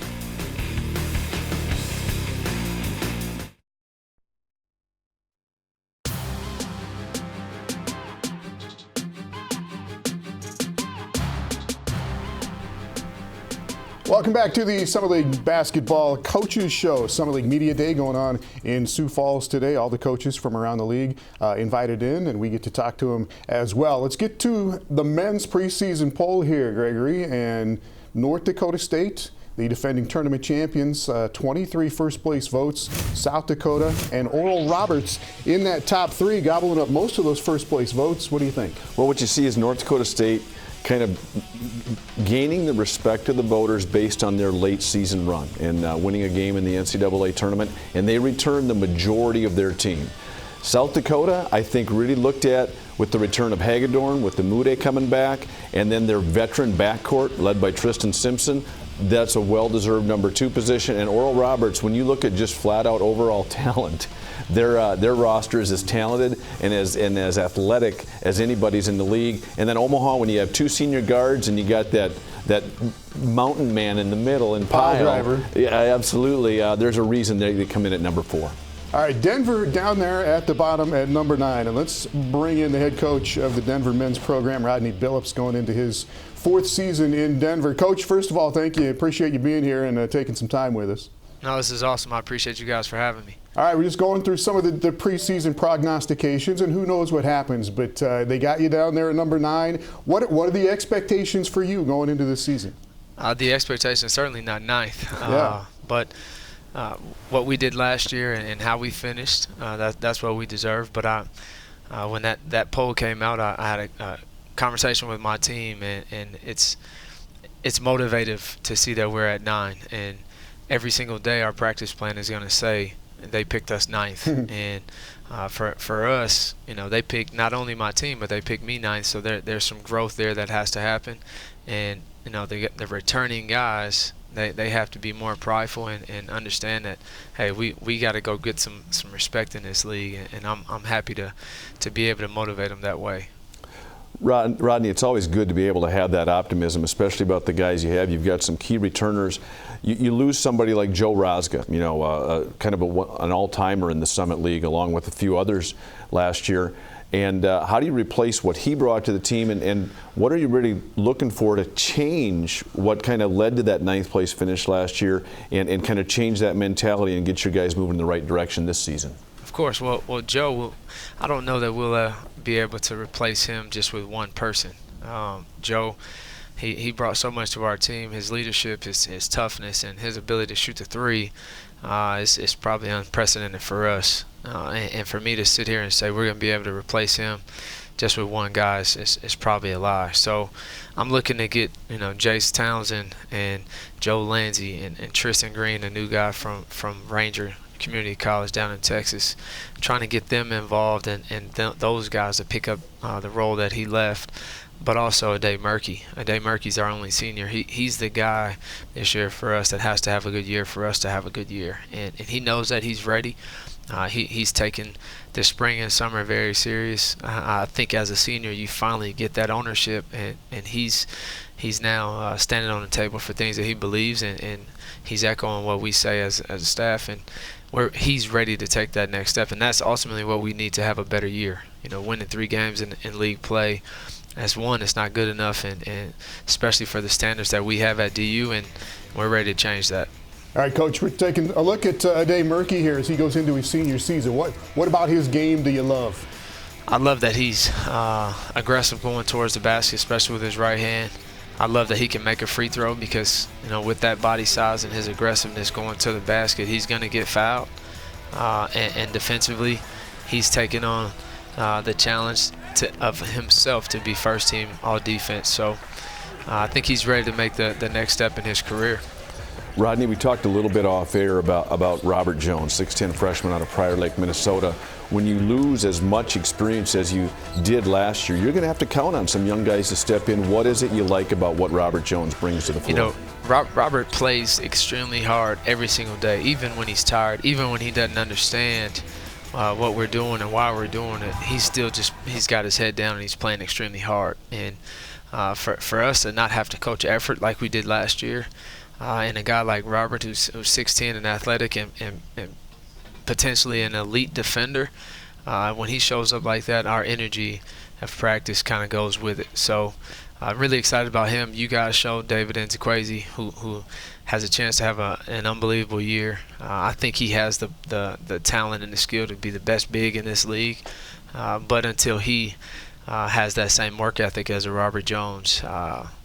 S1: Welcome back to the Summer League Basketball Coaches Show. Summer League Media Day going on in Sioux Falls today. All the coaches from around the league invited in, and we get to talk to them as well. Let's get to the men's preseason poll here, Gregory. And North Dakota State, the defending tournament champions, 23 first-place votes. South Dakota and Oral Roberts in that top 3, gobbling up most of those first-place votes. What do you think?
S2: Well, what you see is North Dakota State kind of gaining the respect of the voters based on their late season run and winning a game in the NCAA tournament, and they returned the majority of their team. South Dakota, I think, really looked at with the return of Hagedorn, with the Mude coming back, and then their veteran backcourt led by Tristan Simpson. That's a well-deserved #2 position. And Oral Roberts, when you look at just flat-out overall talent, their roster is as talented and as athletic as anybody's in the league. And then Omaha, when you have 2 senior guards and you got that mountain man in the middle and Pyle
S1: driver.
S2: Yeah, absolutely. There's a reason they come in at #4.
S1: All right, Denver down there at the bottom at #9. And let's bring in the head coach of the Denver men's program, Rodney Phillips, going into his 4th season in Denver. Coach, first of all, thank you. Appreciate you being here and taking some time with us.
S16: No, this is awesome. I appreciate you guys for having me.
S1: All right, we're just going through some of the preseason prognostications, and who knows what happens, but they got you down there at #9. What are the expectations for you going into this season?
S16: The expectation is certainly not 9th,
S1: Yeah.
S16: but what we did last year and how we finished, that's what we deserve. But when that poll came out, I had a conversation with my team, and it's motivative to see that we're at 9. And every single day our practice plan is going to say they picked us 9th. And for us, you know, they picked not only my team, but they picked me 9th. So there's some growth there that has to happen. And, you know, the returning guys, they have to be more prideful and understand that, hey, we got to go get some respect in this league. And I'm happy to be able to motivate them that way.
S2: Rodney, it's always good to be able to have that optimism, especially about the guys you have. You've got some key returners. You lose somebody like Joe Rozga, you know, kind of an all-timer in the Summit League, along with a few others last year. And how do you replace what he brought to the team, and what are you really looking for to change what kind of led to that 9th place finish last year and kind of change that mentality and get your guys moving in the right direction this season?
S16: Of course. Well, Joe, I don't know that we'll be able to replace him just with one person. Joe, he brought so much to our team. His leadership, his toughness, and his ability to shoot the 3 is probably unprecedented for us. And for me to sit here and say we're going to be able to replace him just with one guy is probably a lie. So I'm looking to get, Jace Townsend and Joe Lange and Tristan Green, a new guy from Ranger Community College down in Texas, trying to get them involved and those guys to pick up the role that he left. But also Ade Murkey. Ade Murkey's our only senior. He's the guy this year for us that has to have a good year for us to have a good year. And he knows that he's ready. He's taken the spring and summer very serious. I think as a senior you finally get that ownership, and he's now standing on the table for things that he believes, and he's echoing what we say as a staff, and he's ready to take that next step. And that's ultimately what we need to have a better year. Winning 3 games in league play as one, it's not good enough, and especially for the standards that we have at DU, and we're ready to change that.
S1: All right, Coach, we're taking a look at Ade Murkey here as he goes into his senior season. What about his game do you love?
S16: I love that he's aggressive going towards the basket, especially with his right hand. I love that he can make a free throw because, with that body size and his aggressiveness going to the basket, he's going to get fouled. And defensively, he's taking on the challenge of himself to be first team all defense. So I think he's ready to make the next step in his career.
S2: Rodney, we talked a little bit off air about Robert Jones, 6'10" freshman out of Pryor Lake, Minnesota. When you lose as much experience as you did last year, you're going to have to count on some young guys to step in. What is it you like about what Robert Jones brings to the floor?
S16: Robert plays extremely hard every single day, even when he's tired, even when he doesn't understand what we're doing and why we're doing it. He's got his head down and he's playing extremely hard. And for us to not have to coach effort like we did last year, and a guy like Robert who's 6'10" and athletic and potentially an elite defender, when he shows up like that, our energy of practice kind of goes with it. So I'm really excited about him. You guys showed David Nzekwezi, who has a chance to have an unbelievable year. I think he has the talent and the skill to be the best big in this league. But until he has that same work ethic as a Robert Jones,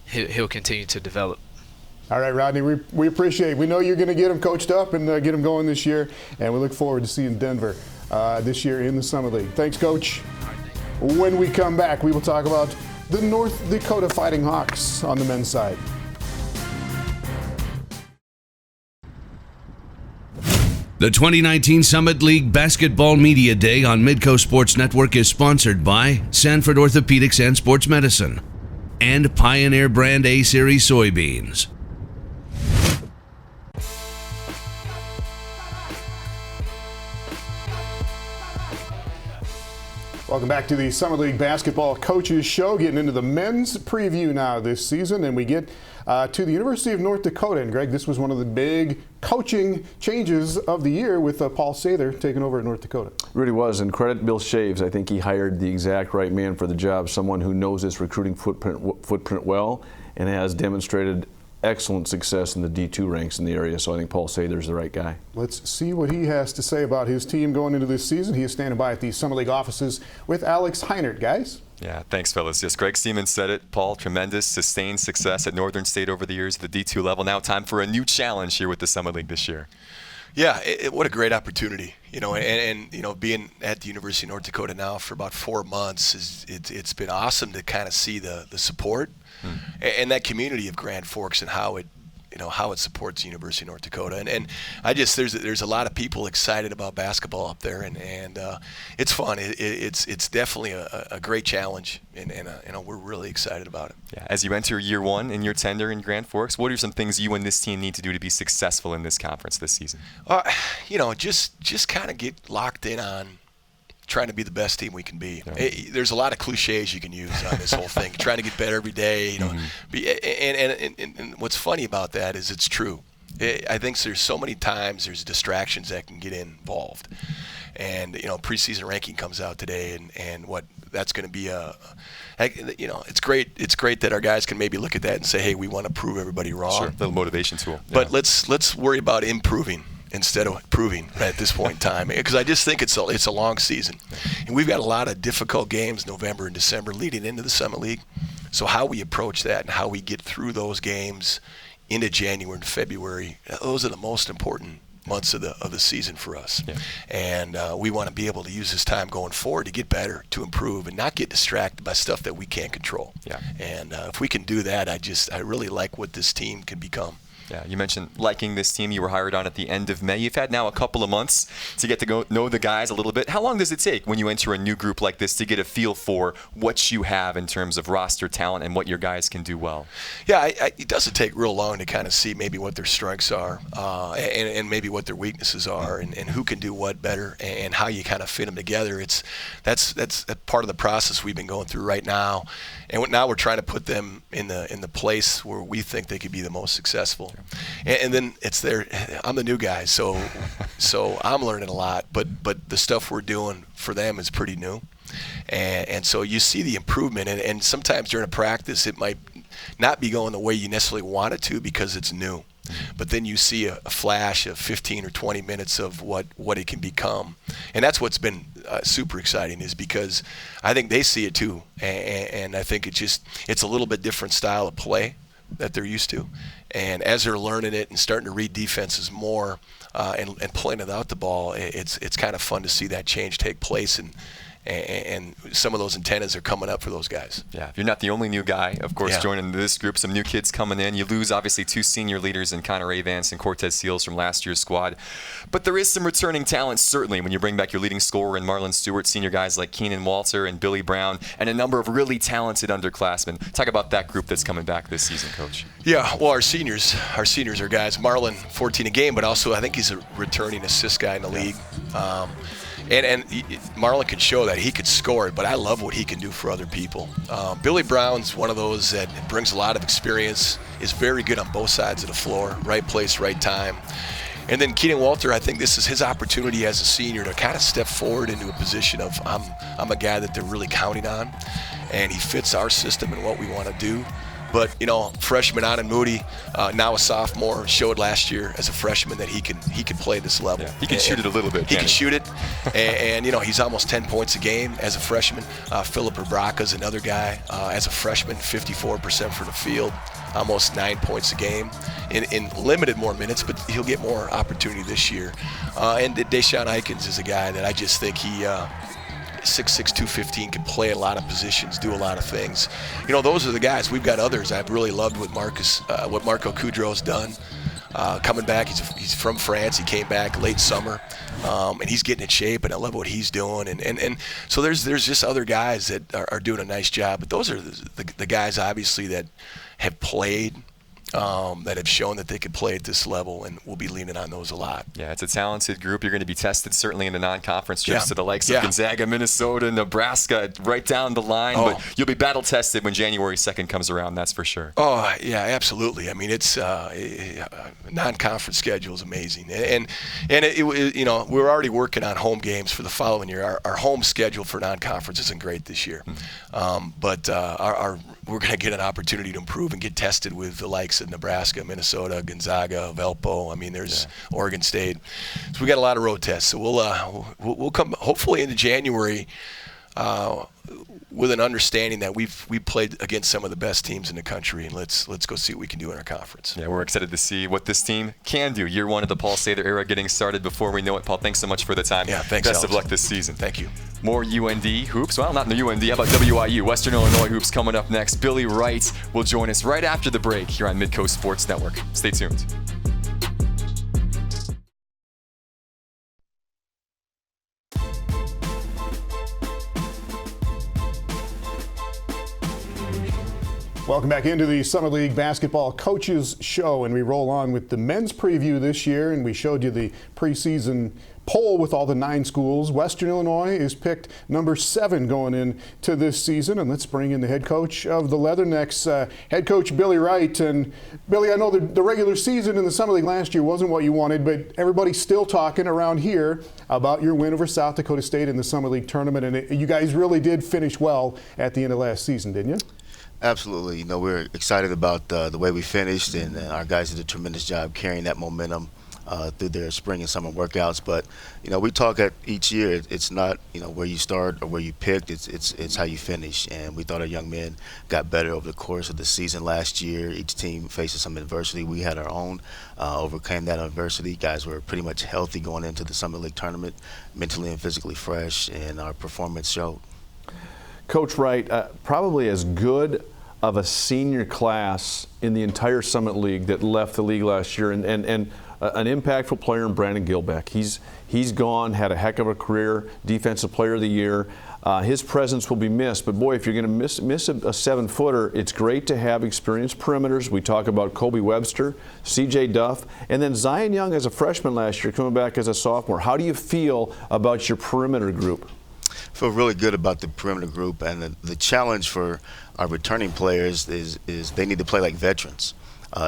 S16: he'll continue to develop.
S1: All right, Rodney, we appreciate it. We know you're going to get him coached up and get him going this year, and we look forward to seeing Denver this year in the Summer League. Thanks, Coach. When we come back, we will talk about the North Dakota Fighting Hawks on the men's side.
S4: The 2019 Summit League Basketball Media Day on Midco Sports Network is sponsored by Sanford Orthopedics and Sports Medicine and Pioneer Brand A-Series soybeans.
S1: Welcome back to the Summer League Basketball Coaches Show, getting into the men's preview now this season, and we get to the University of North Dakota. And Greg, this was one of the big coaching changes of the year with Paul Sather taking over at North Dakota.
S2: It really was, and credit Bill Shaves. I think he hired the exact right man for the job, someone who knows his recruiting footprint well and has demonstrated excellent success in the D2 ranks in the area, so I think Paul Sather's the right guy.
S1: Let's see what he has to say about his team going into this season. He is standing by at the Summer League offices with Alex Heinert. Guys?
S8: Yeah, thanks, fellas. Yes, Greg Siemens said it. Paul, tremendous, sustained success at Northern State over the years at the D2 level. Now time for a new challenge here with the Summer League this year.
S17: Yeah, what a great opportunity, and being at the University of North Dakota now for about 4 months, it's been awesome to kind of see the support and that community of Grand Forks and how it supports the University of North Dakota, and I just there's a lot of people excited about basketball up there, and it's fun. It's definitely a great challenge, and we're really excited about it.
S8: Yeah, as you enter year one in your tenure in Grand Forks, what are some things you and this team need to do to be successful in this conference this season?
S17: Just kind of get locked in on trying to be the best team we can be. Yeah. There's a lot of cliches you can use on this whole thing. Trying to get better every day, and what's funny about that is it's true. I think there's so many times there's distractions that can get involved, and preseason ranking comes out today, and what that's going to be it's great. It's great that our guys can maybe look at that and say, hey, we want to prove everybody wrong.
S8: Sure, little motivation tool.
S17: But let's worry about improving instead of proving at this point in time, because I just think it's a long season, and we've got a lot of difficult games November and December leading into the Summit League. So how we approach that and how we get through those games into January and February, those are the most important months of the season for us. Yeah. And we want to be able to use this time going forward to get better, to improve, and not get distracted by stuff that we can't control. Yeah. And if we can do that, I really like what this team can become.
S8: Yeah, you mentioned liking this team. You were hired on at the end of May. You've had now a couple of months to get to know the guys a little bit. How long does it take when you enter a new group like this to get a feel for what you have in terms of roster talent and what your guys can do well?
S17: Yeah, it doesn't take real long to kind of see maybe what their strengths are and maybe what their weaknesses are and who can do what better and how you kind of fit them together. That's part of the process we've been going through right now. And now we're trying to put them in the place where we think they could be the most successful. And then I'm the new guy, so I'm learning a lot. But the stuff we're doing for them is pretty new, and so you see the improvement. And sometimes during a practice, it might not be going the way you necessarily want it to because it's new. But then you see a flash of 15 or 20 minutes of what it can become. And that's what's been super exciting, is because I think they see it too. And I think it's a little bit different style of play that they're used to. And as they're learning it and starting to read defenses more and playing without the ball, it's kind of fun to see that change take place. And some of those antennas are coming up for those guys.
S8: Yeah, you're not the only new guy, of course, joining this group. Some new kids coming in. You lose, obviously, 2 senior leaders in Connor Avance and Cortez Seals from last year's squad. But there is some returning talent, certainly, when you bring back your leading scorer and Marlon Stewart, senior guys like Keenan Walter and Billy Brown, and a number of really talented underclassmen. Talk about that group that's coming back this season, Coach.
S17: Yeah, well, our seniors are guys. Marlon, 14 a game, but also I think he's a returning assist guy in the league. And Marlon could show that he could score it, but I love what he can do for other people. Billy Brown's one of those that brings a lot of experience, is very good on both sides of the floor, right place, right time. And then Keenan Walter, I think this is his opportunity as a senior to kind of step forward into a position of I'm a guy that they're really counting on, and he fits our system and what we want to do. But, freshman Anan Moody, now a sophomore, showed last year as a freshman that he can play this level.
S8: Yeah, he can shoot it a little bit.
S17: He can shoot it. And he's almost 10 points a game as a freshman. Phillip Abraca is another guy. As a freshman, 54% from the field, almost 9 points a game. In limited more minutes, but he'll get more opportunity this year. And Deshaun Eikens is a guy that I just think he 6'6", 215, can play a lot of positions, do a lot of things. Those are the guys. We've got others. I've really loved what Marco Kudrow's done. Coming back, he's from France. He came back late summer, and he's getting in shape, and I love what he's doing. And so there's just other guys that are doing a nice job. But those are the guys, obviously, that have played, that have shown that they could play at this level, and we'll be leaning on those a lot.
S8: Yeah, it's a talented group. You're going to be tested certainly in the non-conference trips to the likes of Gonzaga, Minnesota, Nebraska, right down the line. But you'll be battle tested when January 2nd comes around, that's for sure.
S17: Oh, yeah, absolutely. I mean, it's non-conference schedule is amazing. And we're already working on home games for the following year. Our home schedule for non-conference isn't great this year. But we're going to get an opportunity to improve and get tested with the likes of Nebraska, Minnesota, Gonzaga, Valpo. I mean, there's Oregon State. So we got a lot of road tests. So we'll come hopefully into January with an understanding that we've played against some of the best teams in the country, and let's go see what we can do in our conference.
S8: Yeah, we're excited to see what this team can do. Year 1 of the Paul Sather era getting started before we know it. Paul, thanks so much for the time.
S17: Yeah, thanks,
S8: Best
S17: Alex.
S8: of luck this season.
S17: Thank you.
S8: More UND hoops. Well, not in the UND. How about WIU? Western Illinois hoops coming up next. Billy Wright will join us right after the break here on Midco Sports Network. Stay tuned.
S1: Welcome back into the Summer League Basketball Coaches Show, and we roll on with the men's preview this year, and we showed you the preseason poll with all the 9 schools. Western Illinois is picked number 7 going into this season, and let's bring in the head coach of the Leathernecks, head coach Billy Wright. And Billy, I know the regular season in the Summer League last year wasn't what you wanted, but everybody's still talking around here about your win over South Dakota State in the Summer League tournament, and you guys really did finish well at the end of last season, didn't you?
S18: Absolutely. We're excited about the way we finished, and our guys did a tremendous job carrying that momentum through their spring and summer workouts. But we talk at each year. It's not where you start or where you picked. It's how you finish. And we thought our young men got better over the course of the season last year. Each team faces some adversity. We had our own, overcame that adversity. Guys were pretty much healthy going into the Summer League tournament, mentally and physically fresh, and our performance showed.
S2: Coach Wright, probably as good of a senior class in the entire Summit League that left the league last year, and an impactful player in Brandon Gilbeck. He's gone, had a heck of a career, Defensive Player of the Year. His presence will be missed, but boy, if you're going to miss a 7-footer, it's great to have experienced perimeters. We talk about Kobe Webster, C.J. Duff, and then Zion Young as a freshman last year, coming back as a sophomore. How do you feel about your perimeter group?
S18: I feel really good about the perimeter group, and the challenge for our returning players is they need to play like veterans.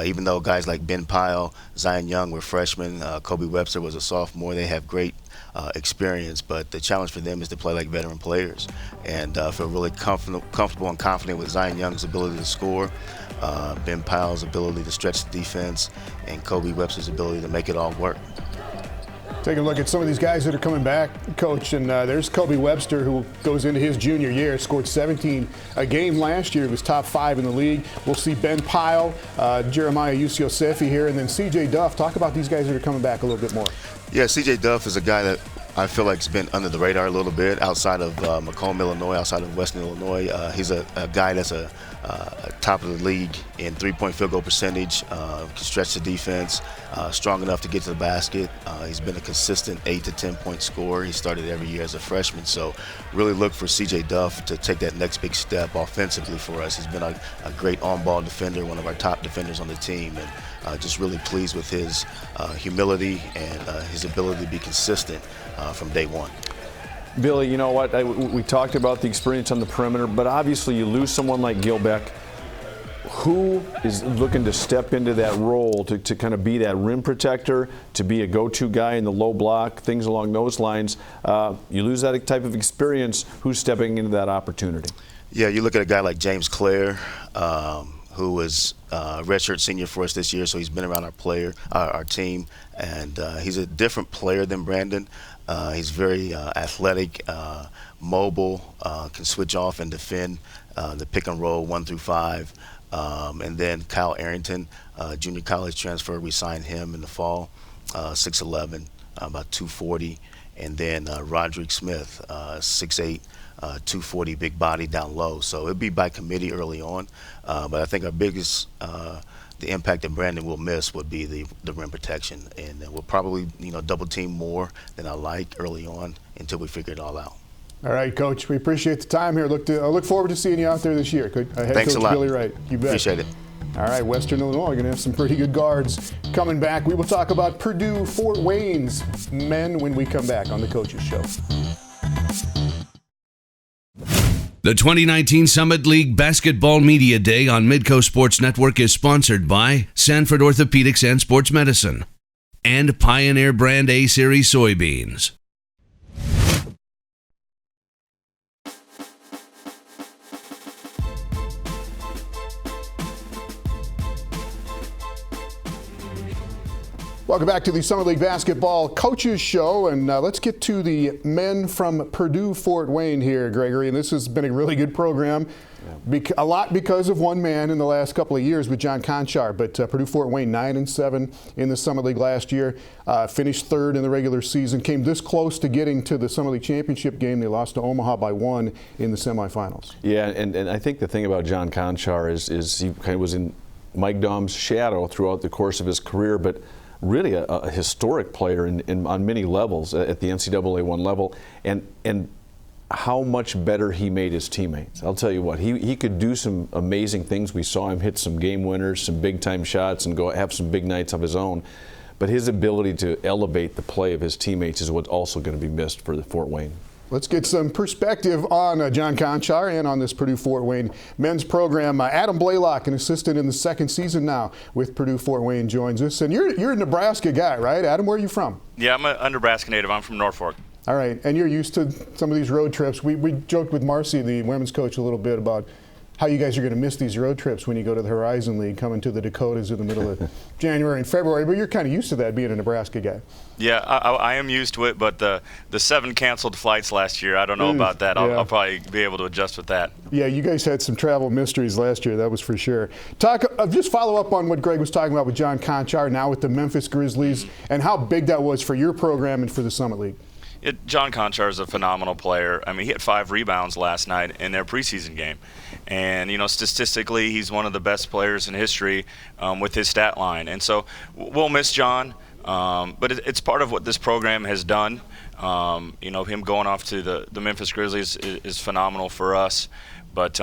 S18: Even though guys like Ben Pyle, Zion Young were freshmen, Kobe Webster was a sophomore, they have great experience, but the challenge for them is to play like veteran players. And I feel really comfortable and confident with Zion Young's ability to score, Ben Pyle's ability to stretch the defense, and Kobe Webster's ability to make it all work.
S1: Take a look at some of these guys that are coming back, Coach, and there's Kobe Webster, who goes into his junior year, scored 17 a game last year. He was top 5 in the league. We'll see Ben Pyle, Jeremiah Yosefi here, and then C.J. Duff. Talk about these guys that are coming back a little bit more.
S18: Yeah, C.J. Duff is a guy that I feel like has been under the radar a little bit outside of Macomb, Illinois, outside of Western Illinois. He's a guy that's a top of the league in three-point field goal percentage, can stretch the defense, strong enough to get to the basket. He's been a consistent 8 to 10 point scorer. He started every year as a freshman, so really look for C.J. Duff to take that next big step offensively for us. He's been a great on-ball defender, one of our top defenders on the team, and just really pleased with his humility and his ability to be consistent from day one.
S2: Billy, you know what? We talked about the experience on the perimeter, but obviously you lose someone like Gilbeck. Who is looking to step into that role to kind of be that rim protector, to be a go-to guy in the low block, things along those lines? You lose that type of experience. Who's stepping into that opportunity?
S18: Yeah, you look at a guy like James Clair, who was a redshirt senior for us this year, so he's been around our team, and he's a different player than Brandon. He's very athletic, mobile, can switch off and defend the pick and roll 1 through 5. And then Kyle Arrington, junior college transfer, we signed him in the fall, 6'11", about 240. And then Roderick Smith, 6'8", 240, big body down low. So it'll be by committee early on. But I think our biggest the impact that Brandon will miss would be the rim protection, and we'll probably double team more than I like early on until we figure it all out.
S1: All right, Coach, we appreciate the time here. I look forward to seeing you out there this year. Head
S18: Thanks
S1: Coach
S18: a lot.
S1: Billy Wright. You bet.
S18: Appreciate it.
S1: All right, Western Illinois going to have some pretty good guards coming back. We will talk about Purdue Fort Wayne's men when we come back on the Coaches Show.
S4: The 2019 Summit League Basketball Media Day on Midco Sports Network is sponsored by Sanford Orthopedics and Sports Medicine and Pioneer Brand A-Series soybeans.
S1: Welcome back to the Summer League Basketball Coaches Show, and let's get to the men from Purdue Fort Wayne here, Gregory. And this has been a really good program, a lot because of one man in the last couple of years with John Conchar. But Purdue Fort Wayne 9-7 in the Summer League last year, finished 3rd in the regular season, came this close to getting to the Summer League championship game. They lost to Omaha by 1 in the semifinals.
S2: Yeah, and I think the thing about John Conchar is he kind of was in Mike Dom's shadow throughout the course of his career, but really a historic player on many levels at the NCAA 1 level, and how much better he made his teammates. I'll tell you what, he could do some amazing things. We saw him hit some game winners, some big time shots, and go have some big nights of his own. But his ability to elevate the play of his teammates is what's also going to be missed for the Fort Wayne.
S1: Let's get some perspective on John Conchar and on this Purdue Fort Wayne men's program. Adam Blaylock, an assistant in the 2nd season now with Purdue Fort Wayne, joins us. And you're a Nebraska guy, right? Adam, where are you from?
S19: Yeah, I'm a Nebraska native. I'm from Norfolk.
S1: All right, and you're used to some of these road trips. We joked with Marcy, the women's coach, a little bit about how you guys are going to miss these road trips when you go to the Horizon League, coming to the Dakotas in the middle of January and February. But you're kind of used to that, being a Nebraska guy.
S19: Yeah, I am used to it, but the 7 canceled flights last year, I don't know about that. I'll probably be able to adjust with that.
S1: Yeah, you guys had some travel mysteries last year, that was for sure. Just follow up on what Greg was talking about with John Conchar, now with the Memphis Grizzlies, and how big that was for your program and for the Summit League.
S19: John Conchar is a phenomenal player. I mean, he had 5 rebounds last night in their preseason game. And, statistically, he's one of the best players in history with his stat line. And so we'll miss John, but it's part of what this program has done. Him going off to the Memphis Grizzlies is phenomenal for us. But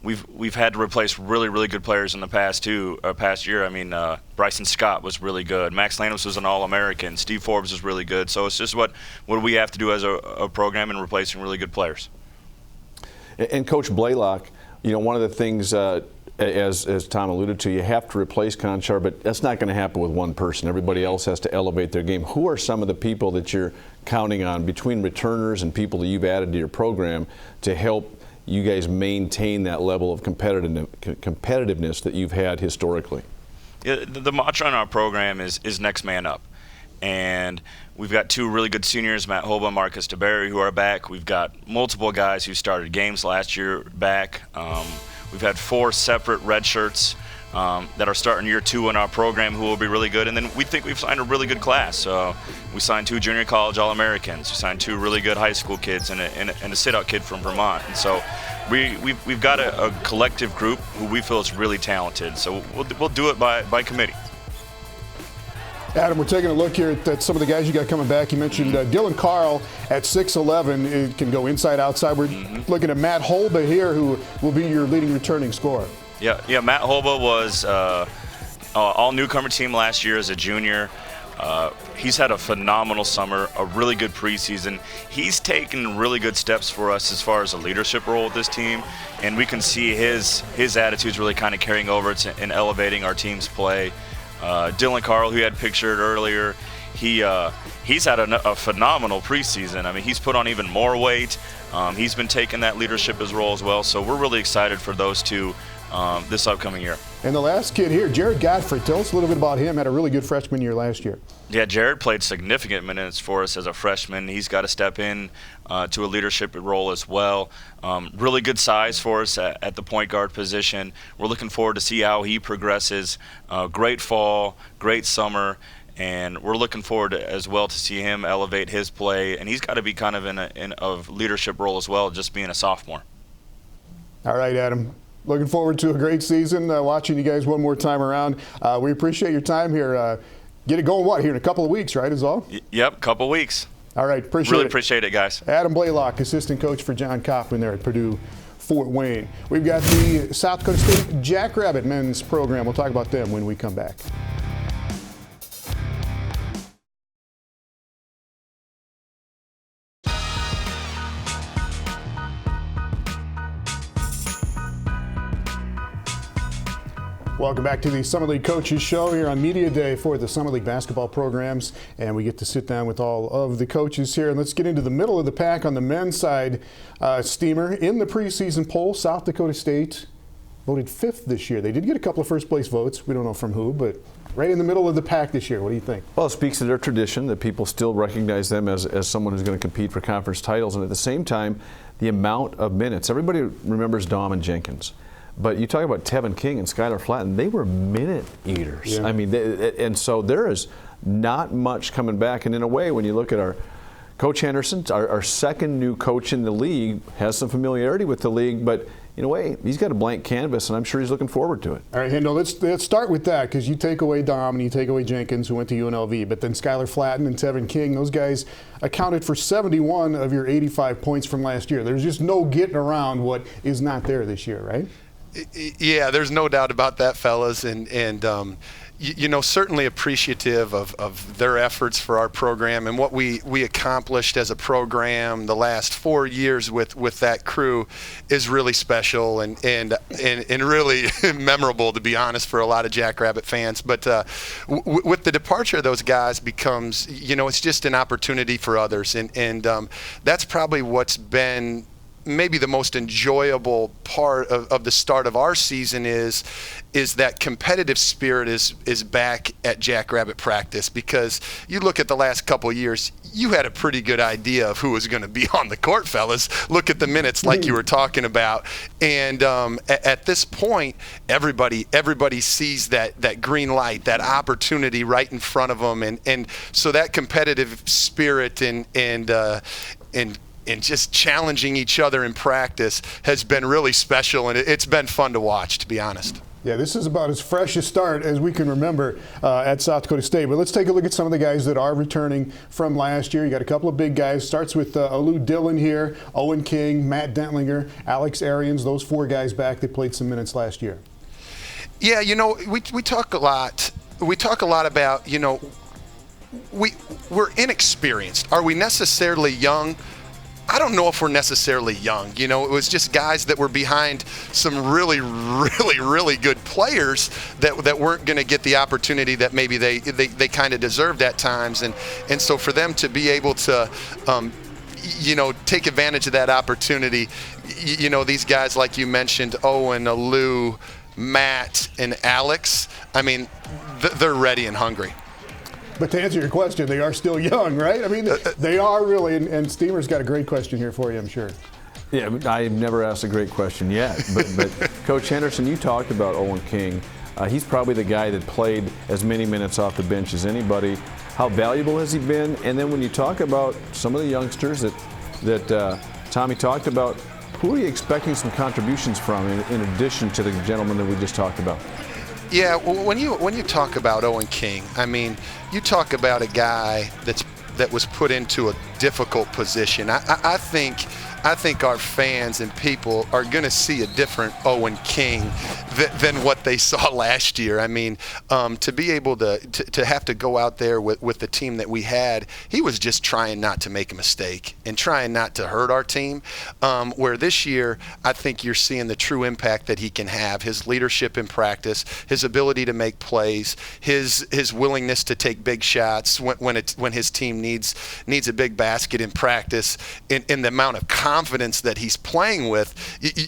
S19: we've had to replace really, really good players in the past year. I mean, Bryson Scott was really good. Max Landis was an All-American. Steve Forbes was really good. So it's just what do we have to do as a program in replacing really good players.
S2: And Coach Blaylock, one of the things, as Tom alluded to, you have to replace Conchar, but that's not going to happen with one person. Everybody else has to elevate their game. Who are some of the people that you're counting on between returners and people that you've added to your program to help you guys maintain that level of competitiveness that you've had historically?
S19: Yeah, the mantra in our program is next man up. And we've got 2 really good seniors, Matt Hoba and Marcus DeBerry, who are back. We've got multiple guys who started games last year back. We've had 4 separate red shirts that are starting year 2 in our program who will be really good. And then we think we've signed a really good class. We signed 2 junior college All-Americans. We signed 2 really good high school kids and a sit-out kid from Vermont. And so we've got a collective group who we feel is really talented. So we'll do it by committee.
S1: Adam, we're taking a look here at some of the guys you got coming back. You mentioned Dylan Carl at 6'11". It can go inside, outside. We're looking at Matt Holba here, who will be your leading returning scorer.
S19: Yeah. Matt Holba was all newcomer team last year as a junior. He's had a phenomenal summer, a really good preseason. He's taken really good steps for us as far as a leadership role with this team, and we can see his attitudes really kind of carrying over and elevating our team's play. Dylan Carl, who you had pictured earlier, he's had a phenomenal preseason. I mean, he's put on even more weight. He's been taking that leadership role as well. So we're really excited for those 2 this upcoming year.
S1: And the last kid here, Jared Godfrey. Tell us a little bit about him. Had a really good freshman year last year.
S19: Yeah, Jared played significant minutes for us as a freshman. He's got to step in to a leadership role as well. Really good size for us at the point guard position. We're looking forward to see how he progresses. Great fall, great summer, and we're looking forward as well to see him elevate his play. And he's got to be kind of in a leadership role as well, just being a sophomore.
S1: All right, Adam. Looking forward to a great season, watching you guys one more time around. We appreciate your time here. Get it going, here in a couple of weeks, right, is all?
S19: Yep, couple weeks.
S1: All right,
S19: really appreciate it, guys.
S1: Adam Blaylock, assistant coach for John Kaufman there at Purdue Fort Wayne. We've got the South Dakota State Jackrabbit men's program. We'll talk about them when we come back. Welcome back to the Summer League Coaches Show here on Media Day for the Summer League basketball programs. And we get to sit down with all of the coaches here. And let's get into the middle of the pack on the men's side. Steamer in the preseason poll, South Dakota State voted 5th this year. They did get a couple of first place votes. We don't know from who, but right in the middle of the pack this year. What do you think?
S2: Well, it speaks to their tradition that people still recognize them as someone who's going to compete for conference titles. And at the same time, the amount of minutes. Everybody remembers Dom and Jenkins. But you talk about Tevin King and Skylar Flatten, they were minute eaters. Yeah. I mean, and so there is not much coming back. And in a way, when you look at our Coach Henderson, our second new coach in the league, has some familiarity with the league, but in a way, he's got a blank canvas, and I'm sure he's looking forward to it.
S1: All right, Hendo, let's start with that, because you take away Dom and you take away Jenkins, who went to UNLV, but then Skylar Flatten and Tevin King, those guys accounted for 71 of your 85 points from last year. There's just no getting around what is not there this year, right?
S20: Yeah, there's no doubt about that, fellas, and certainly appreciative of their efforts for our program and what we accomplished as a program the last 4 years with that crew is really special and really memorable, to be honest, for a lot of Jackrabbit fans. But with the departure of those guys becomes, it's just an opportunity for others, and that's probably what's been maybe the most enjoyable part of the start of our season is that competitive spirit is back at Jackrabbit practice, because you look at the last couple of years, you had a pretty good idea of who was going to be on the court, fellas. Look at the minutes like you were talking about. And at this point, everybody sees that green light, that opportunity right in front of them. And so that competitive spirit and just challenging each other in practice has been really special, and it's been fun to watch, to be honest.
S1: Yeah, this is about as fresh a start as we can remember at South Dakota State. But let's take a look at some of the guys that are returning from last year. You got a couple of big guys. Starts with Olu Dillon here, Owen King, Matt Dentlinger, Alex Arians. Those 4 guys back. They played some minutes last year.
S20: Yeah, we talk a lot. We talk a lot about, we're inexperienced. Are we necessarily young? I don't know if we're necessarily young. It was just guys that were behind some really, really, really good players that weren't going to get the opportunity that maybe they kind of deserved at times. And so for them to be able to, take advantage of that opportunity, these guys like you mentioned, Owen, Olu, Matt, and Alex, I mean, they're ready and hungry.
S1: But to answer your question, they are still young, right? I mean, they are really, and Steamer's got a great question here for you, I'm sure.
S2: Yeah, I've never asked a great question yet. But Coach Henderson, you talked about Owen King. He's probably the guy that played as many minutes off the bench as anybody. How valuable has he been? And then when you talk about some of the youngsters that Tommy talked about, who are you expecting some contributions from in addition to the gentleman that we just talked about?
S20: Yeah, well, when you talk about Owen King, I mean, you talk about a guy that was put into a difficult position. I think our fans and people are going to see a different Owen King than what they saw last year. I mean, to be able to have to go out there with the team that we had, he was just trying not to make a mistake and trying not to hurt our team. Where this year, I think you're seeing the true impact that he can have, his leadership in practice, his ability to make plays, his willingness to take big shots when his team needs a big basket in practice, in the amount of confidence that he's playing with,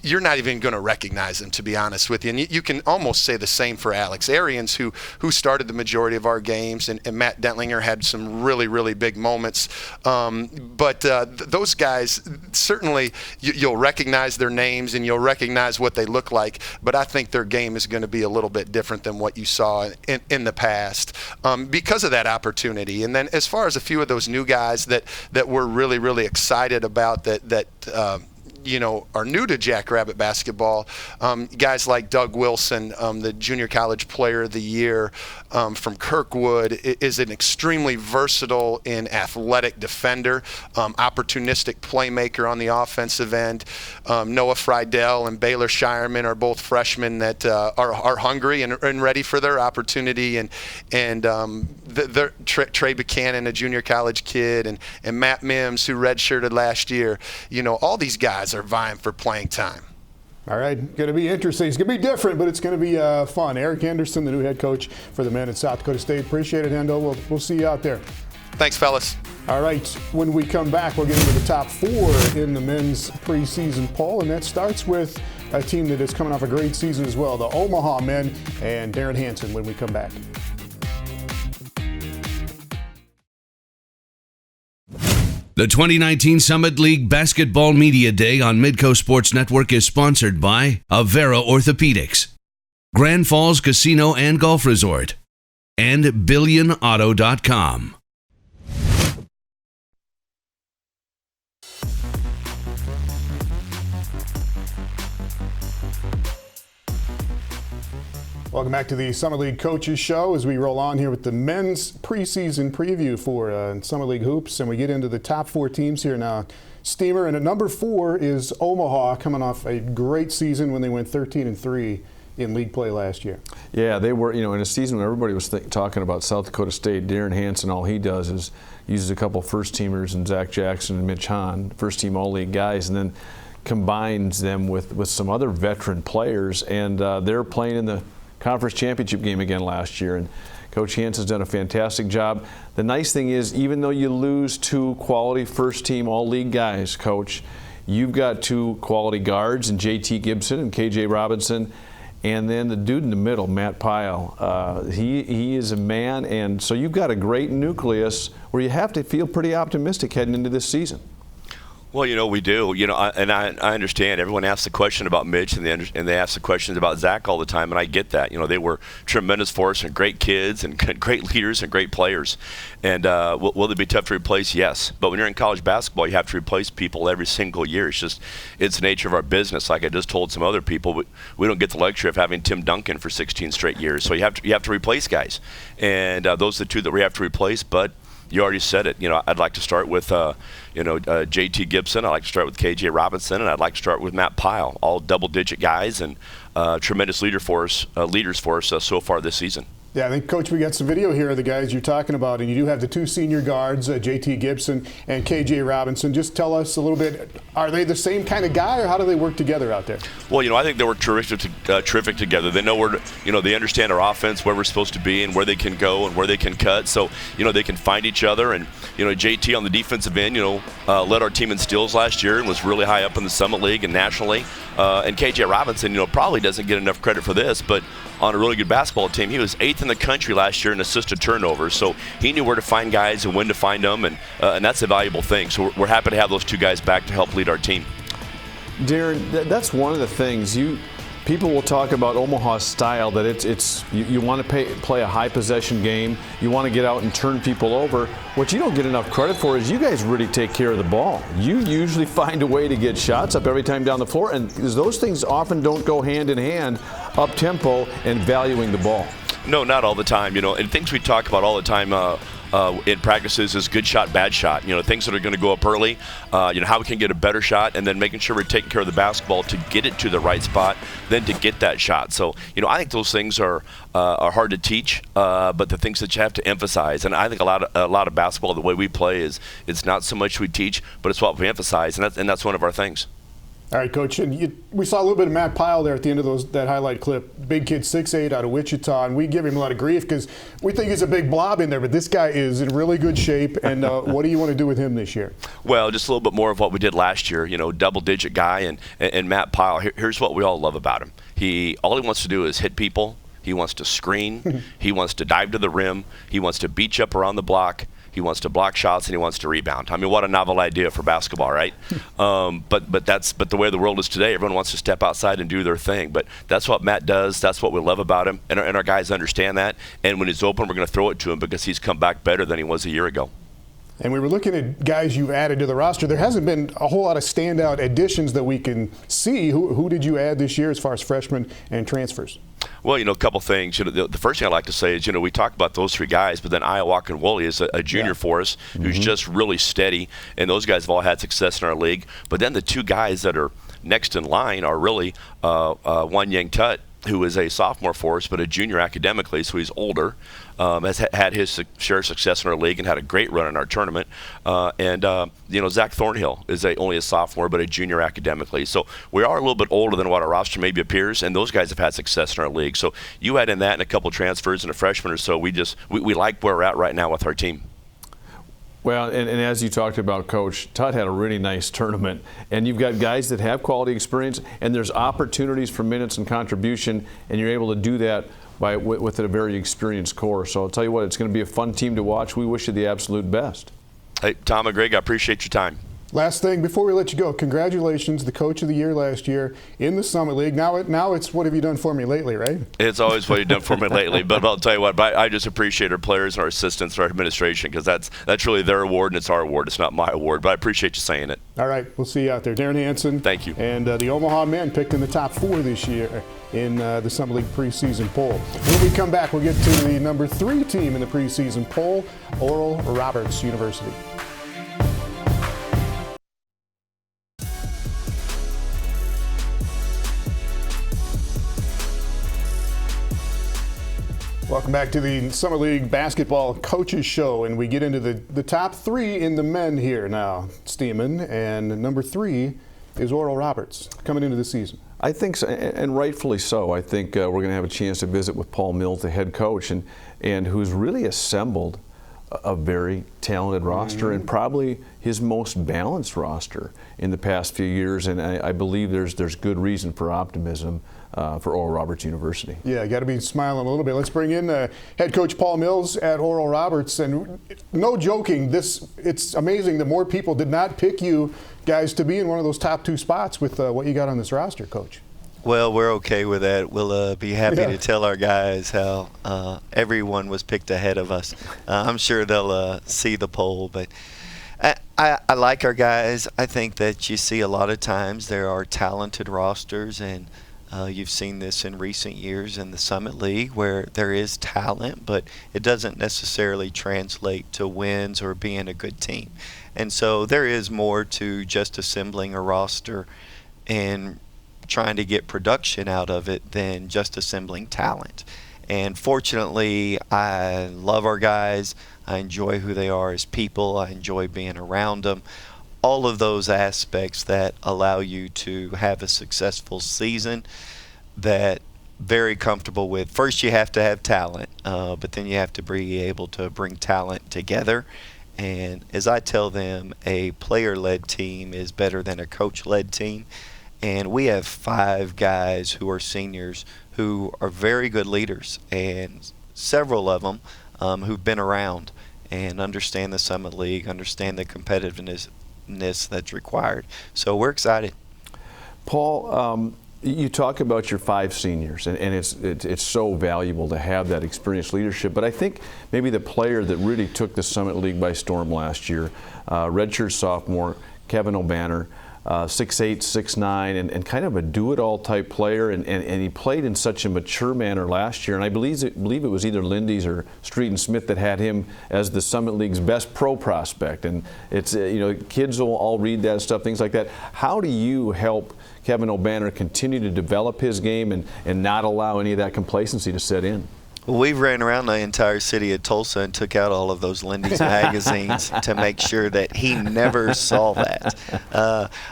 S20: you're not even going to recognize him, to be honest with you. And you can almost say the same for Alex Arians, who started the majority of our games, and Matt Dentlinger had some really, really big moments. But those guys, certainly you'll recognize their names and you'll recognize what they look like, but I think their game is going to be a little bit different than what you saw in the past because of that opportunity. And then as far as a few of those new guys that we're really, really excited about that are new to Jackrabbit basketball, guys like Doug Wilson, the Junior College Player of the Year from Kirkwood, is an extremely versatile and athletic defender, opportunistic playmaker on the offensive end. Noah Friedel and Baylor Shireman are both freshmen that are hungry and ready for their opportunity, and Trey Buchanan, a junior college kid, and Matt Mims, who redshirted last year. All these guys are vying for playing time.
S1: All right, going to be interesting. It's going to be different, but it's going to be fun. Eric Anderson, the new head coach for the men at South Dakota State. Appreciate it, Hendo. We'll see you out there.
S20: Thanks, fellas.
S1: All right, when we come back, we'll get into the top 4 in the men's preseason poll, and that starts with a team that is coming off a great season as well, the Omaha men, and Darren Hansen when we come back.
S4: The 2019 Summit League Basketball Media Day on Midco Sports Network is sponsored by Avera Orthopedics, Grand Falls Casino and Golf Resort, and BillionAuto.com.
S1: Welcome back to the Summer League Coaches Show as we roll on here with the men's preseason preview for Summer League Hoops, and we get into the top 4 teams here now. Steamer, and at number 4 is Omaha, coming off a great season when they went 13-3 in league play last year. Yeah, they were, in a season when everybody was talking about South Dakota State. Darren Hansen, all he does is uses a couple first-teamers and Zach Jackson and Mitch Hahn, first-team all-league guys, and then combines them with some other veteran players, and they're playing in the conference championship game again last year, and Coach Hansen's done a fantastic job. The nice thing is, even though you lose 2 quality first-team all-league guys, Coach,
S2: You've got two quality guards in JT Gibson and KJ Robinson. And then the dude in the middle, Matt Pyle, he is a man, and so you've got a great nucleus where you have to feel pretty optimistic heading into this season.
S21: Well, we do. I understand. Everyone asks the question about Mitch, and they ask the questions about Zach all the time, and I get that. They were tremendous for us and great kids and great leaders and great players. And will they be tough to replace? Yes. But when you're in college basketball, you have to replace people every single year. It's the nature of our business. Like I just told some other people, we don't get the luxury of having Tim Duncan for 16 straight years. So you have to replace guys, and those are the two that we have to replace. But you already said it. I'd like to start with, JT Gibson. I'd like to start with KJ Robinson, and I'd like to start with Matt Pyle. All double-digit guys and tremendous leaders for us so far this season.
S1: Yeah, I think, Coach, we got some video here of the guys you're talking about, and you do have the two senior guards, JT Gibson and KJ Robinson. Just tell us a little bit, are they the same kind of guy, or how do they work together out there?
S21: Well, I think they work terrific together. They know where, they understand our offense, where we're supposed to be and where they can go and where they can cut. So, they can find each other. And, JT on the defensive end, led our team in steals last year and was really high up in the Summit League and nationally. And KJ Robinson, probably doesn't get enough credit for this, but on a really good basketball team, he was 8th in the country last year in assisted turnovers. So he knew where to find guys and when to find them, and that's a valuable thing. So we're happy to have those two guys back to help lead our team.
S2: Darren, that's one of the things people will talk about Omaha's style, that you want to play a high possession game. You want to get out and turn people over. What you don't get enough credit for is you guys really take care of the ball. You usually find a way to get shots up every time down the floor, and those things often don't go hand in hand, up tempo and valuing the ball.
S21: No, not all the time. And things we talk about all the time in practices is good shot, bad shot. Things that are going to go up early, how we can get a better shot, and then making sure we're taking care of the basketball to get it to the right spot, then to get that shot. So, I think those things are hard to teach, but the things that you have to emphasize. And I think a lot of basketball, the way we play, is it's not so much we teach, but it's what we emphasize, and that's one of our things.
S1: All right, Coach. And we saw a little bit of Matt Pyle there at the end of that highlight clip. Big kid, 6'8", out of Wichita, and we give him a lot of grief because we think he's a big blob in there. But this guy is in really good shape. And what do you want to do with him this year?
S21: Well, just a little bit more of what we did last year. Double-digit guy, and Matt Pyle. Here's what we all love about him. All he wants to do is hit people. He wants to screen. He wants to dive to the rim. He wants to beat you up around the block. He wants to block shots, and he wants to rebound. I mean, what a novel idea for basketball, right? But the way the world is today, everyone wants to step outside and do their thing. But that's what Matt does. That's what we love about him, and our guys understand that. And when he's open, we're going to throw it to him because he's come back better than he was a year ago.
S1: And we were looking at guys you've added to the roster. There hasn't been a whole lot of standout additions that we can see. Who did you add this year as far as freshmen and transfers?
S21: Well, a couple things. The first thing I'd like to say is, we talk about those three guys, but then Iowak and Woolley is a junior for us who's just really steady, and those guys have all had success in our league. But then the two guys that are next in line are really Wan Yang Tut, who is a sophomore for us, but a junior academically, so he's older, has had his share of success in our league and had a great run in our tournament. Zach Thornhill is only a sophomore, but a junior academically. So we are a little bit older than what our roster maybe appears, and those guys have had success in our league. So you add in that and a couple transfers and a freshman or so, we like where we're at right now with our team.
S2: Well, and as you talked about, Coach, Tut had a really nice tournament, and you've got guys that have quality experience, and there's opportunities for minutes and contribution, and you're able to do that with a very experienced core. So I'll tell you what, it's going to be a fun team to watch. We wish you the absolute best.
S21: Hey, Tom and Greg, I appreciate your time.
S1: Last thing, before we let you go, congratulations, the Coach of the Year last year in the Summit League. Now it's what have you done for me lately, right?
S21: It's always what you've done for me lately. But I'll tell you what, I just appreciate our players and our assistants and our administration, because that's really their award and it's our award. It's not my award, but I appreciate you saying it.
S1: All right, we'll see you out there. Darren Hansen.
S21: Thank you.
S1: And the Omaha men picked in the top 4 this year in the Summit League preseason poll. When we come back, we'll get to the number 3 team in the preseason poll, Oral Roberts University. Welcome back to the Summer League Basketball Coaches Show, and we get into the top 3 in the men here now, Steeman, and number 3 is Oral Roberts coming into the season.
S2: I think so, and rightfully so. I think we're going to have a chance to visit with Paul Mills, the head coach, and who's really assembled a very talented roster and probably his most balanced roster in the past few years, and I believe there's good reason for optimism for Oral Roberts University.
S1: Yeah, got to be smiling a little bit. Let's bring in head coach Paul Mills at Oral Roberts. And no joking, it's amazing that more people did not pick you guys to be in one of those top 2 spots with what you got on this roster, Coach.
S3: Well, we're okay with that. We'll be happy to tell our guys how everyone was picked ahead of us. I'm sure they'll see the poll, but I like our guys. I think that you see a lot of times there are talented rosters, and you've seen this in recent years in the Summit League where there is talent, but it doesn't necessarily translate to wins or being a good team. And so there is more to just assembling a roster and trying to get production out of it than just assembling talent. And fortunately, I love our guys. I enjoy who they are as people. I enjoy being around them. All of those aspects that allow you to have a successful season that very comfortable with. First, you have to have talent, but then you have to be able to bring talent together. And as I tell them, a player-led team is better than a coach-led team. And we have 5 guys who are seniors who are very good leaders, and several of them who've been around and understand the Summit League, understand the competitiveness that's required. So we're excited.
S2: Paul, you talk about your 5 seniors, and it's so valuable to have that experienced leadership. But I think maybe the player that really took the Summit League by storm last year, redshirt sophomore Kevin O'Banner, 6'8", 6'9", and kind of a do-it-all type player, and he played in such a mature manner last year. And I believe it was either Lindy's or Street and Smith that had him as the Summit League's best pro prospect. And it's kids will all read that stuff, things like that. How do you help Kevin O'Banner continue to develop his game and not allow any of that complacency to set in?
S3: We ran around the entire city of Tulsa and took out all of those Lindy's magazines to make sure that he never saw that.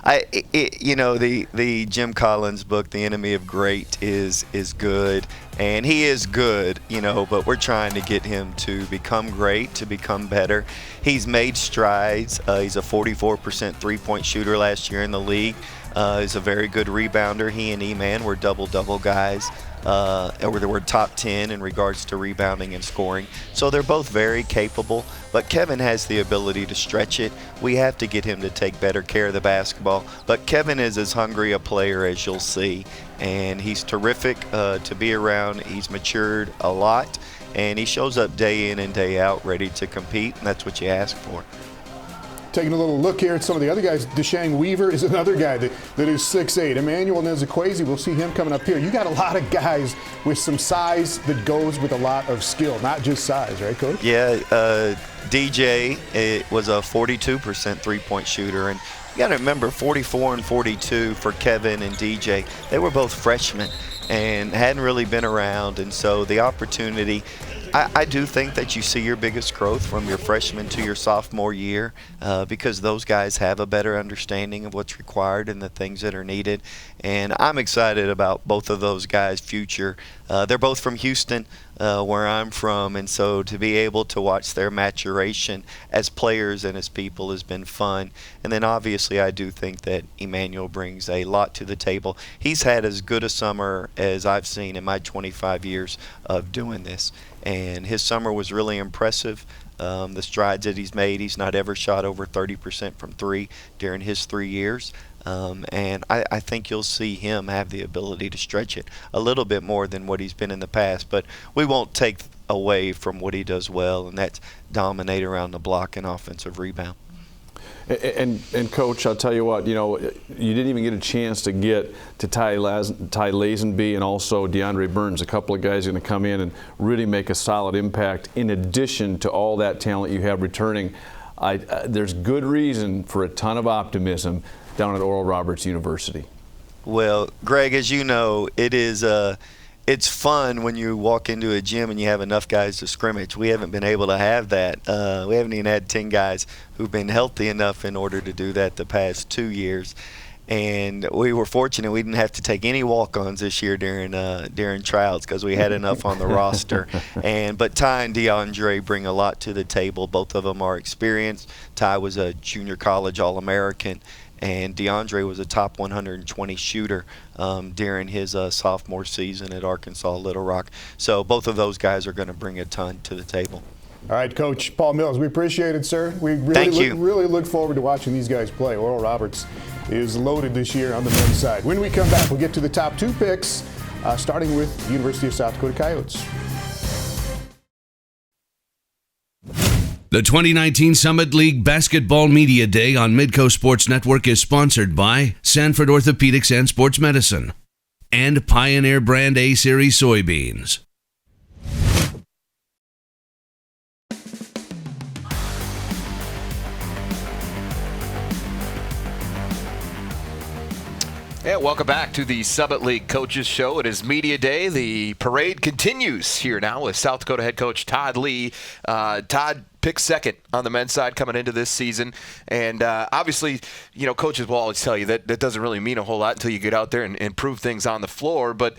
S3: The Jim Collins book, The Enemy of Great, is good, and he is good, but we're trying to get him to become great, to become better. He's made strides. He's a 44% three-point shooter last year in the league. He's a very good rebounder. He and E-Man were double-double guys. Or they were top 10 in regards to rebounding and scoring. So they're both very capable, but Kevin has the ability to stretch it. We have to get him to take better care of the basketball. But Kevin is as hungry a player as you'll see, and he's terrific to be around. He's matured a lot, and he shows up day in and day out ready to compete, and that's what you ask for.
S1: Taking a little look here at some of the other guys, Shang Weaver is another guy that is 6'8". Emmanuel Nezekwesi, we'll see him coming up here. You got a lot of guys with some size that goes with a lot of skill, not just size, right, Coach?
S3: Yeah, DJ was a 42% three-point shooter, and you got to remember 44 and 42 for Kevin and DJ. They were both freshmen and hadn't really been around, and so the opportunity. I do think that you see your biggest growth from your freshman to your sophomore year because those guys have a better understanding of what's required and the things that are needed. And I'm excited about both of those guys' future. They're both from Houston, where I'm from, and so to be able to watch their maturation as players and as people has been fun. And then obviously I do think that Emmanuel brings a lot to the table. He's had as good a summer as I've seen in my 25 years of doing this. And his summer was really impressive. The strides that he's made, he's not ever shot over 30% from 3 during his 3 years. And I think you'll see him have the ability to stretch it a little bit more than what he's been in the past. But we won't take away from what he does well, and that's dominate around the block and offensive rebound.
S2: And Coach, I'll tell you what, you didn't even get a chance to get to Ty Lazenby and also DeAndre Burns, a couple of guys going to come in and really make a solid impact in addition to all that talent you have returning. There's good reason for a ton of optimism down at Oral Roberts University.
S3: Well, Greg, as you know, it's fun when you walk into a gym and you have enough guys to scrimmage. We haven't been able to have that. We haven't even had 10 guys who've been healthy enough in order to do that the past 2 years. And we were fortunate we didn't have to take any walk-ons this year during tryouts because we had enough on the roster. But Ty and DeAndre bring a lot to the table. Both of them are experienced. Ty was a junior college All-American, and DeAndre was a top 120 shooter during his sophomore season at Arkansas Little Rock. So both of those guys are going to bring a ton to the table.
S1: All right, Coach Paul Mills, we appreciate it, sir. We really look forward to watching these guys play. Oral Roberts is loaded this year on the men's side. When we come back, we'll get to the top 2 picks, starting with the University of South Dakota Coyotes.
S4: The 2019 Summit League Basketball Media Day on Midco Sports Network is sponsored by Sanford Orthopedics and Sports Medicine and Pioneer Brand A-Series soybeans.
S5: Yeah, welcome back to the Summit League Coaches Show. It is Media Day. The parade continues here now with South Dakota head coach Todd Lee. Todd picked second on the men's side coming into this season. And obviously, coaches will always tell you that doesn't really mean a whole lot until you get out there and prove things on the floor. But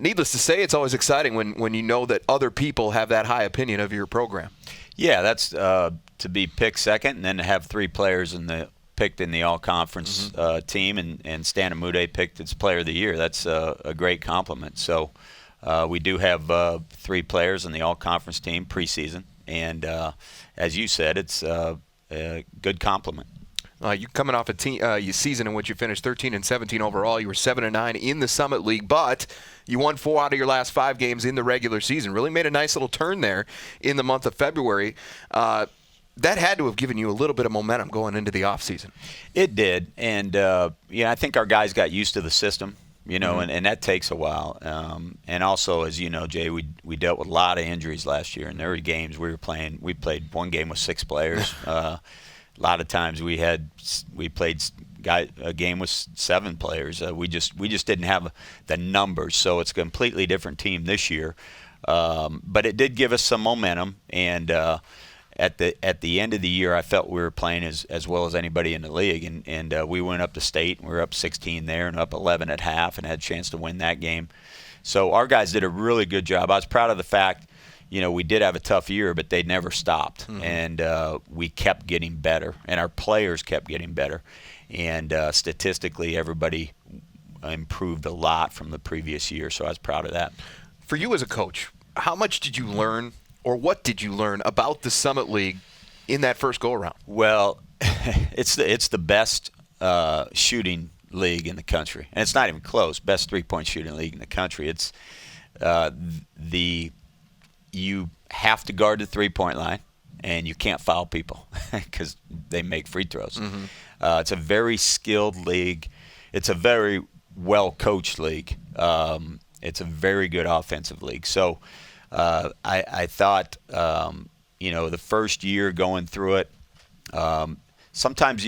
S5: needless to say, it's always exciting when you know that other people have that high opinion of your program.
S22: Yeah, that's to be picked second and then to have 3 players picked in the all-conference team, and Stan Amude picked its player of the year. That's a great compliment. So we do have 3 players in the all-conference team preseason, and as you said, it's a good compliment.
S5: You coming off a season in which you finished 13-17 overall. You were 7-9 in the Summit League, but you won 4 out of your last 5 games in the regular season. Really made a nice little turn there in the month of February. That had to have given you a little bit of momentum going into the offseason.
S22: It did, and I think our guys got used to the system, and that takes a while. And also, as you know, Jay, we dealt with a lot of injuries last year, and there were games we played one game with 6 players. A lot of times we played a game with 7 players. We just didn't have the numbers, so it's a completely different team this year. But it did give us some momentum, and at the end of the year, I felt we were playing as well as anybody in the league, and we went up to state, and we were up 16 there and up 11 at half, and had a chance to win that game. So our guys did a really good job. I was proud of the fact, we did have a tough year, but they never stopped, and we kept getting better, and our players kept getting better, and statistically, everybody improved a lot from the previous year. So I was proud of that.
S5: For you as a coach, how much did you learn? Or what did you learn about the Summit League in that first go-around?
S22: Well, it's the best shooting league in the country, and it's not even close. Best 3-point shooting league in the country. It's you have to guard the 3-point line, and you can't foul people because they make free throws. It's a very skilled league. It's a very well-coached league. It's a very good offensive league. So. I thought, the first year going through it, sometimes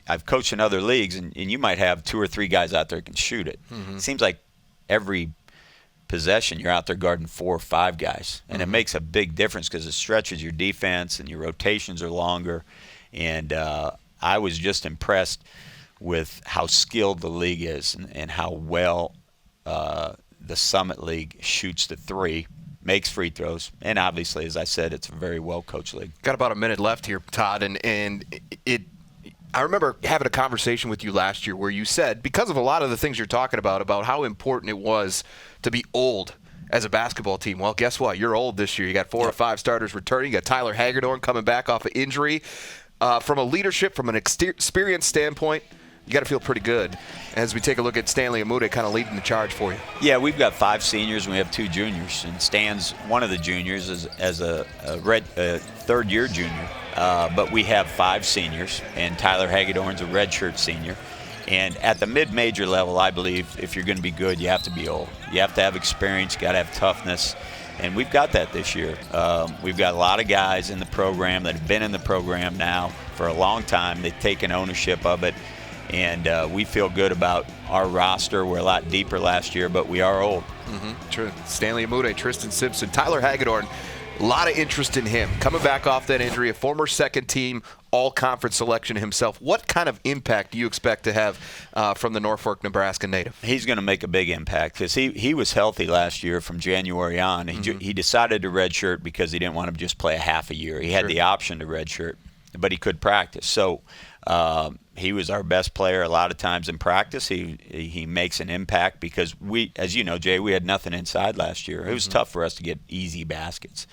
S22: I've coached in other leagues, and you might have 2 or 3 guys out there who can shoot it. It seems like every possession you're out there guarding 4 or 5 guys, and it makes a big difference because it stretches your defense and your rotations are longer. And I was just impressed with how skilled the league is and how well the Summit League shoots the 3. Makes free throws, and obviously, as I said, it's a very well-coached league.
S5: Got about a minute left here, Todd, and I remember having a conversation with you last year where you said, because of a lot of the things you're talking about how important it was to be old as a basketball team. Well, guess what? You're old this year. You got 4 or 5 starters returning. You got Tyler Hagedorn coming back off of injury. From a leadership, from an experience standpoint, you got to feel pretty good as we take a look at Stanley Amude kind of leading the charge for you.
S22: Yeah, we've got 5 seniors and we have 2 juniors. And Stan's one of the juniors as a third-year junior. But we have 5 seniors, and Tyler Hagedorn's a redshirt senior. And at the mid-major level, I believe if you're going to be good, you have to be old. You have to have experience. You got to have toughness. And we've got that this year. We've got a lot of guys in the program that have been in the program now for a long time. They've taken ownership of it. And we feel good about our roster. We're a lot deeper last year, but we are old.
S5: Stanley Amude, Tristan Simpson, Tyler Hagedorn. A lot of interest in him. Coming back off that injury, a former second-team all-conference selection himself. What kind of impact do you expect to have from the Norfolk, Nebraska native?
S22: He's going to make a big impact because he was healthy last year from January on. He decided to redshirt because he didn't want to just play a half a year. He had the option to redshirt, but he could practice. So he was our best player a lot of times in practice. He makes an impact because we, as you know, Jay, we had nothing inside last year. It was tough for us to get easy baskets.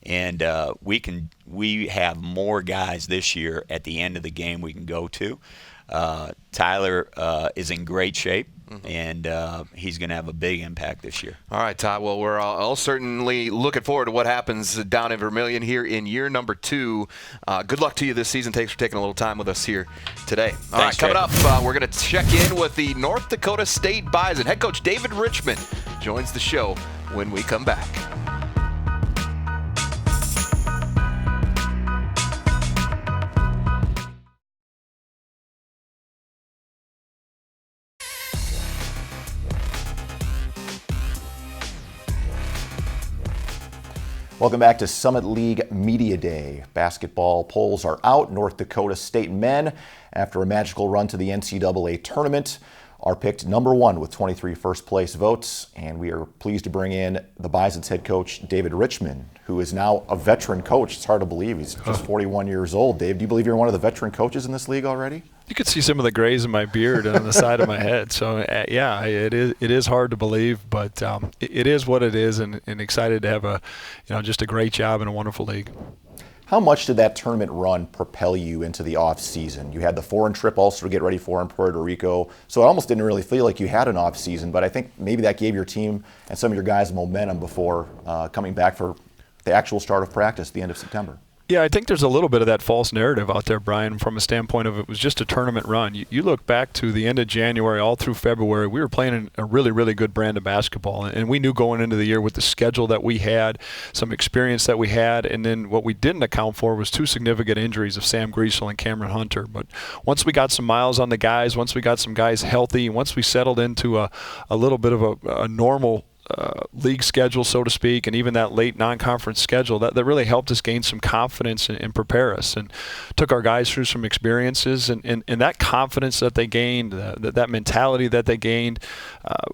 S22: And we have more guys this year at the end of the game we can go to. Tyler is in great shape, and he's going to have a big impact this year.
S5: All right, Todd. Well, we're all certainly looking forward to what happens down in Vermilion here in year number 2. Good luck to you this season. Thanks for taking a little time with us here today. All right, coming up, we're going to check in with the North Dakota State Bison. Head coach David Richmond joins the show when we come back.
S6: Welcome back to Summit League Media Day. Basketball polls are out. North Dakota State men, after a magical run to the NCAA tournament, are picked number 1 with 23 first-place votes. And we are pleased to bring in the Bison's head coach, David Richmond, who is now a veteran coach. It's hard to believe. He's just 41 years old. Dave, do you believe you're one of the veteran coaches in this league already?
S7: You could see some of the grays in my beard on the side of my head. So, yeah, it is hard to believe, but it is what it is, and excited to have just a great job in a wonderful league.
S6: How much did that tournament run propel you into the off season? You had the foreign trip also to get ready for in Puerto Rico, so it almost didn't really feel like you had an off season, but I think maybe that gave your team and some of your guys momentum before coming back for the actual start of practice at the end of September.
S7: Yeah, I think there's a little bit of that false narrative out there, Brian, from a standpoint of it was just a tournament run. You look back to the end of January all through February, we were playing a really, really good brand of basketball, and we knew going into the year with the schedule that we had, some experience that we had, and then what we didn't account for was 2 significant injuries of Sam Griesel and Cameron Hunter. But once we got some miles on the guys, once we got some guys healthy, once we settled into a little bit of a normal league schedule, so to speak, and even that late non-conference schedule, that really helped us gain some confidence and prepare us, and took our guys through some experiences, and that confidence that they gained, that mentality that they gained,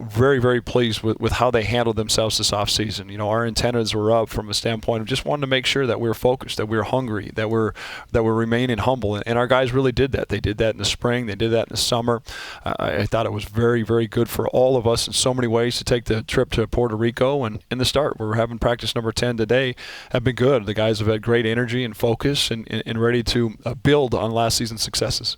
S7: very, very pleased with how they handled themselves this offseason. You know, our antennas were up from a standpoint of just wanting to make sure that we were focused, that we were hungry, that we're remaining humble, and our guys really did that. They did that in the spring, they did that in the summer. I thought it was very, very good for all of us in so many ways to take the trip to Puerto Rico, and in the start, we're having practice number 10 today, have been good. The guys have had great energy and focus and ready to build on last season's successes.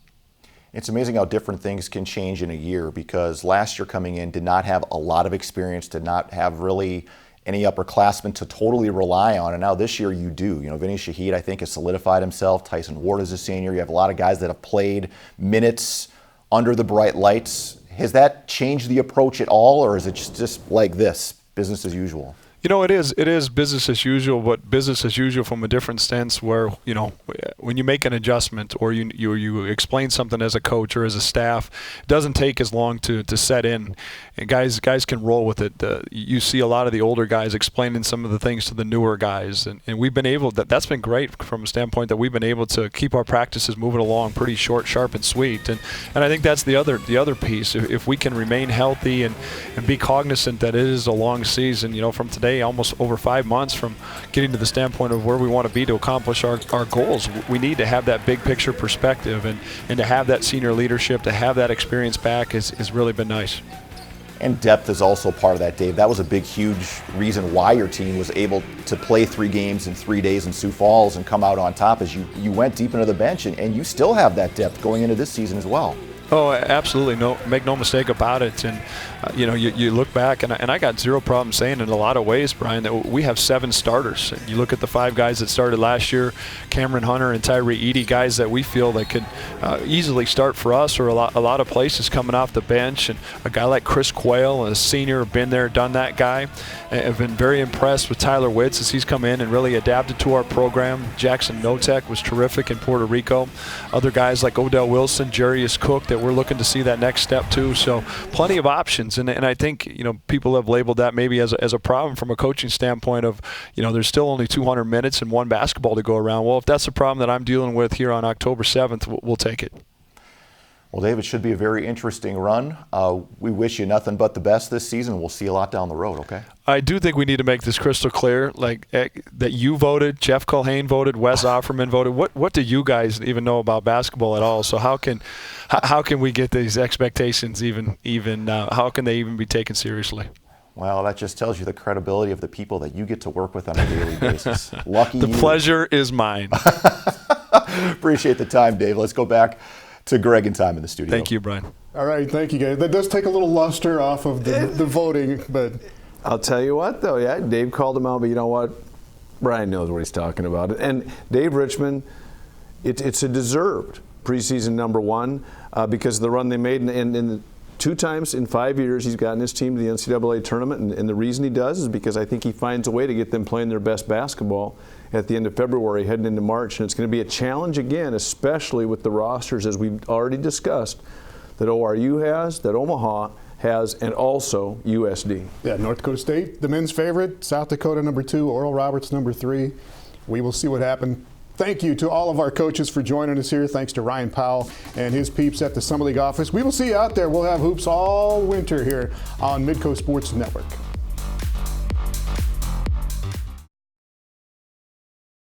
S6: It's amazing how different things can change in a year, because last year coming in did not have a lot of experience, did not have really any upperclassmen to totally rely on, and now this year you do. You know, Vinny Shahid, I think, has solidified himself. Tyson Ward is a senior. You have a lot of guys that have played minutes under the bright lights. Has that changed the approach at all, or is it just like this, business as usual?
S7: You know, it is business as usual, but business as usual from a different sense where, you know, when you make an adjustment or you explain something as a coach or as a staff, it doesn't take as long to set in. And guys can roll with it. You see a lot of the older guys explaining some of the things to the newer guys, and we've been able, that's been great from a standpoint that we've been able to keep our practices moving along pretty short, sharp, and sweet. And I think that's the other piece. If we can remain healthy and be cognizant that it is a long season, you know, from today almost over 5 months from getting to the standpoint of where we want to be to accomplish our goals. We need to have that big picture perspective, and to have that senior leadership, to have that experience back has really been nice.
S6: And depth is also part of that, Dave. That was a big, huge reason why your team was able to play 3 games in 3 days in Sioux Falls and come out on top, as you went deep into the bench, and you still have that depth going into this season as well.
S7: Oh, absolutely. No, make no mistake about it. And you know, you look back, and I got zero problem saying in a lot of ways, Brian, that we have 7 starters. And you look at the 5 guys that started last year, Cameron Hunter and Tyree Edey, guys that we feel that could easily start for us, or a lot of places coming off the bench. And a guy like Chris Quayle, a senior, been there, done that guy. I've been very impressed with Tyler Witz as he's come in and really adapted to our program. Jackson Notek was terrific in Puerto Rico. Other guys like Odell Wilson, Jarius Cook, that we're looking to see that next step too. So plenty of options rounds. And I think, people have labeled that maybe as a problem from a coaching standpoint of, there's still only 200 minutes and one basketball to go around. Well, if that's the problem that I'm dealing with here on October 7th, we'll take it.
S6: Well, Dave, it should be a very interesting run. We wish you nothing but the best this season. We'll see a lot down the road, okay?
S7: I do think we need to make this crystal clear, that you voted, Jeff Culhane voted, Wes Offerman voted. What do you guys even know about basketball at all? So how can we get these expectations even how can they even be taken seriously?
S6: Well, that just tells you the credibility of the people that you get to work with on a daily basis. Lucky you.
S7: The pleasure is mine.
S6: Appreciate the time, Dave. Let's go back to Greg and Tom in the studio.
S7: Thank you, Brian.
S1: All right, thank you, guys. That does take a little luster off of the voting, but
S2: I'll tell you what, though, yeah, Dave called him out, but you know what? Brian knows what he's talking about. And Dave Richmond, it's a deserved preseason number one because of the run they made. And 2 times in 5 years, he's gotten his team to the NCAA tournament. And the reason he does is because I think he finds a way to get them playing their best basketball at the end of February, heading into March. And it's going to be a challenge again, especially with the rosters, as we've already discussed, that ORU has, that Omaha has, and also USD.
S1: Yeah, North Dakota State, the men's favorite, South Dakota number 2, Oral Roberts number 3. We will see what happens. Thank you to all of our coaches for joining us here. Thanks to Ryan Powell and his peeps at the Summer League office. We will see you out there. We'll have hoops all winter here on Midco Sports Network.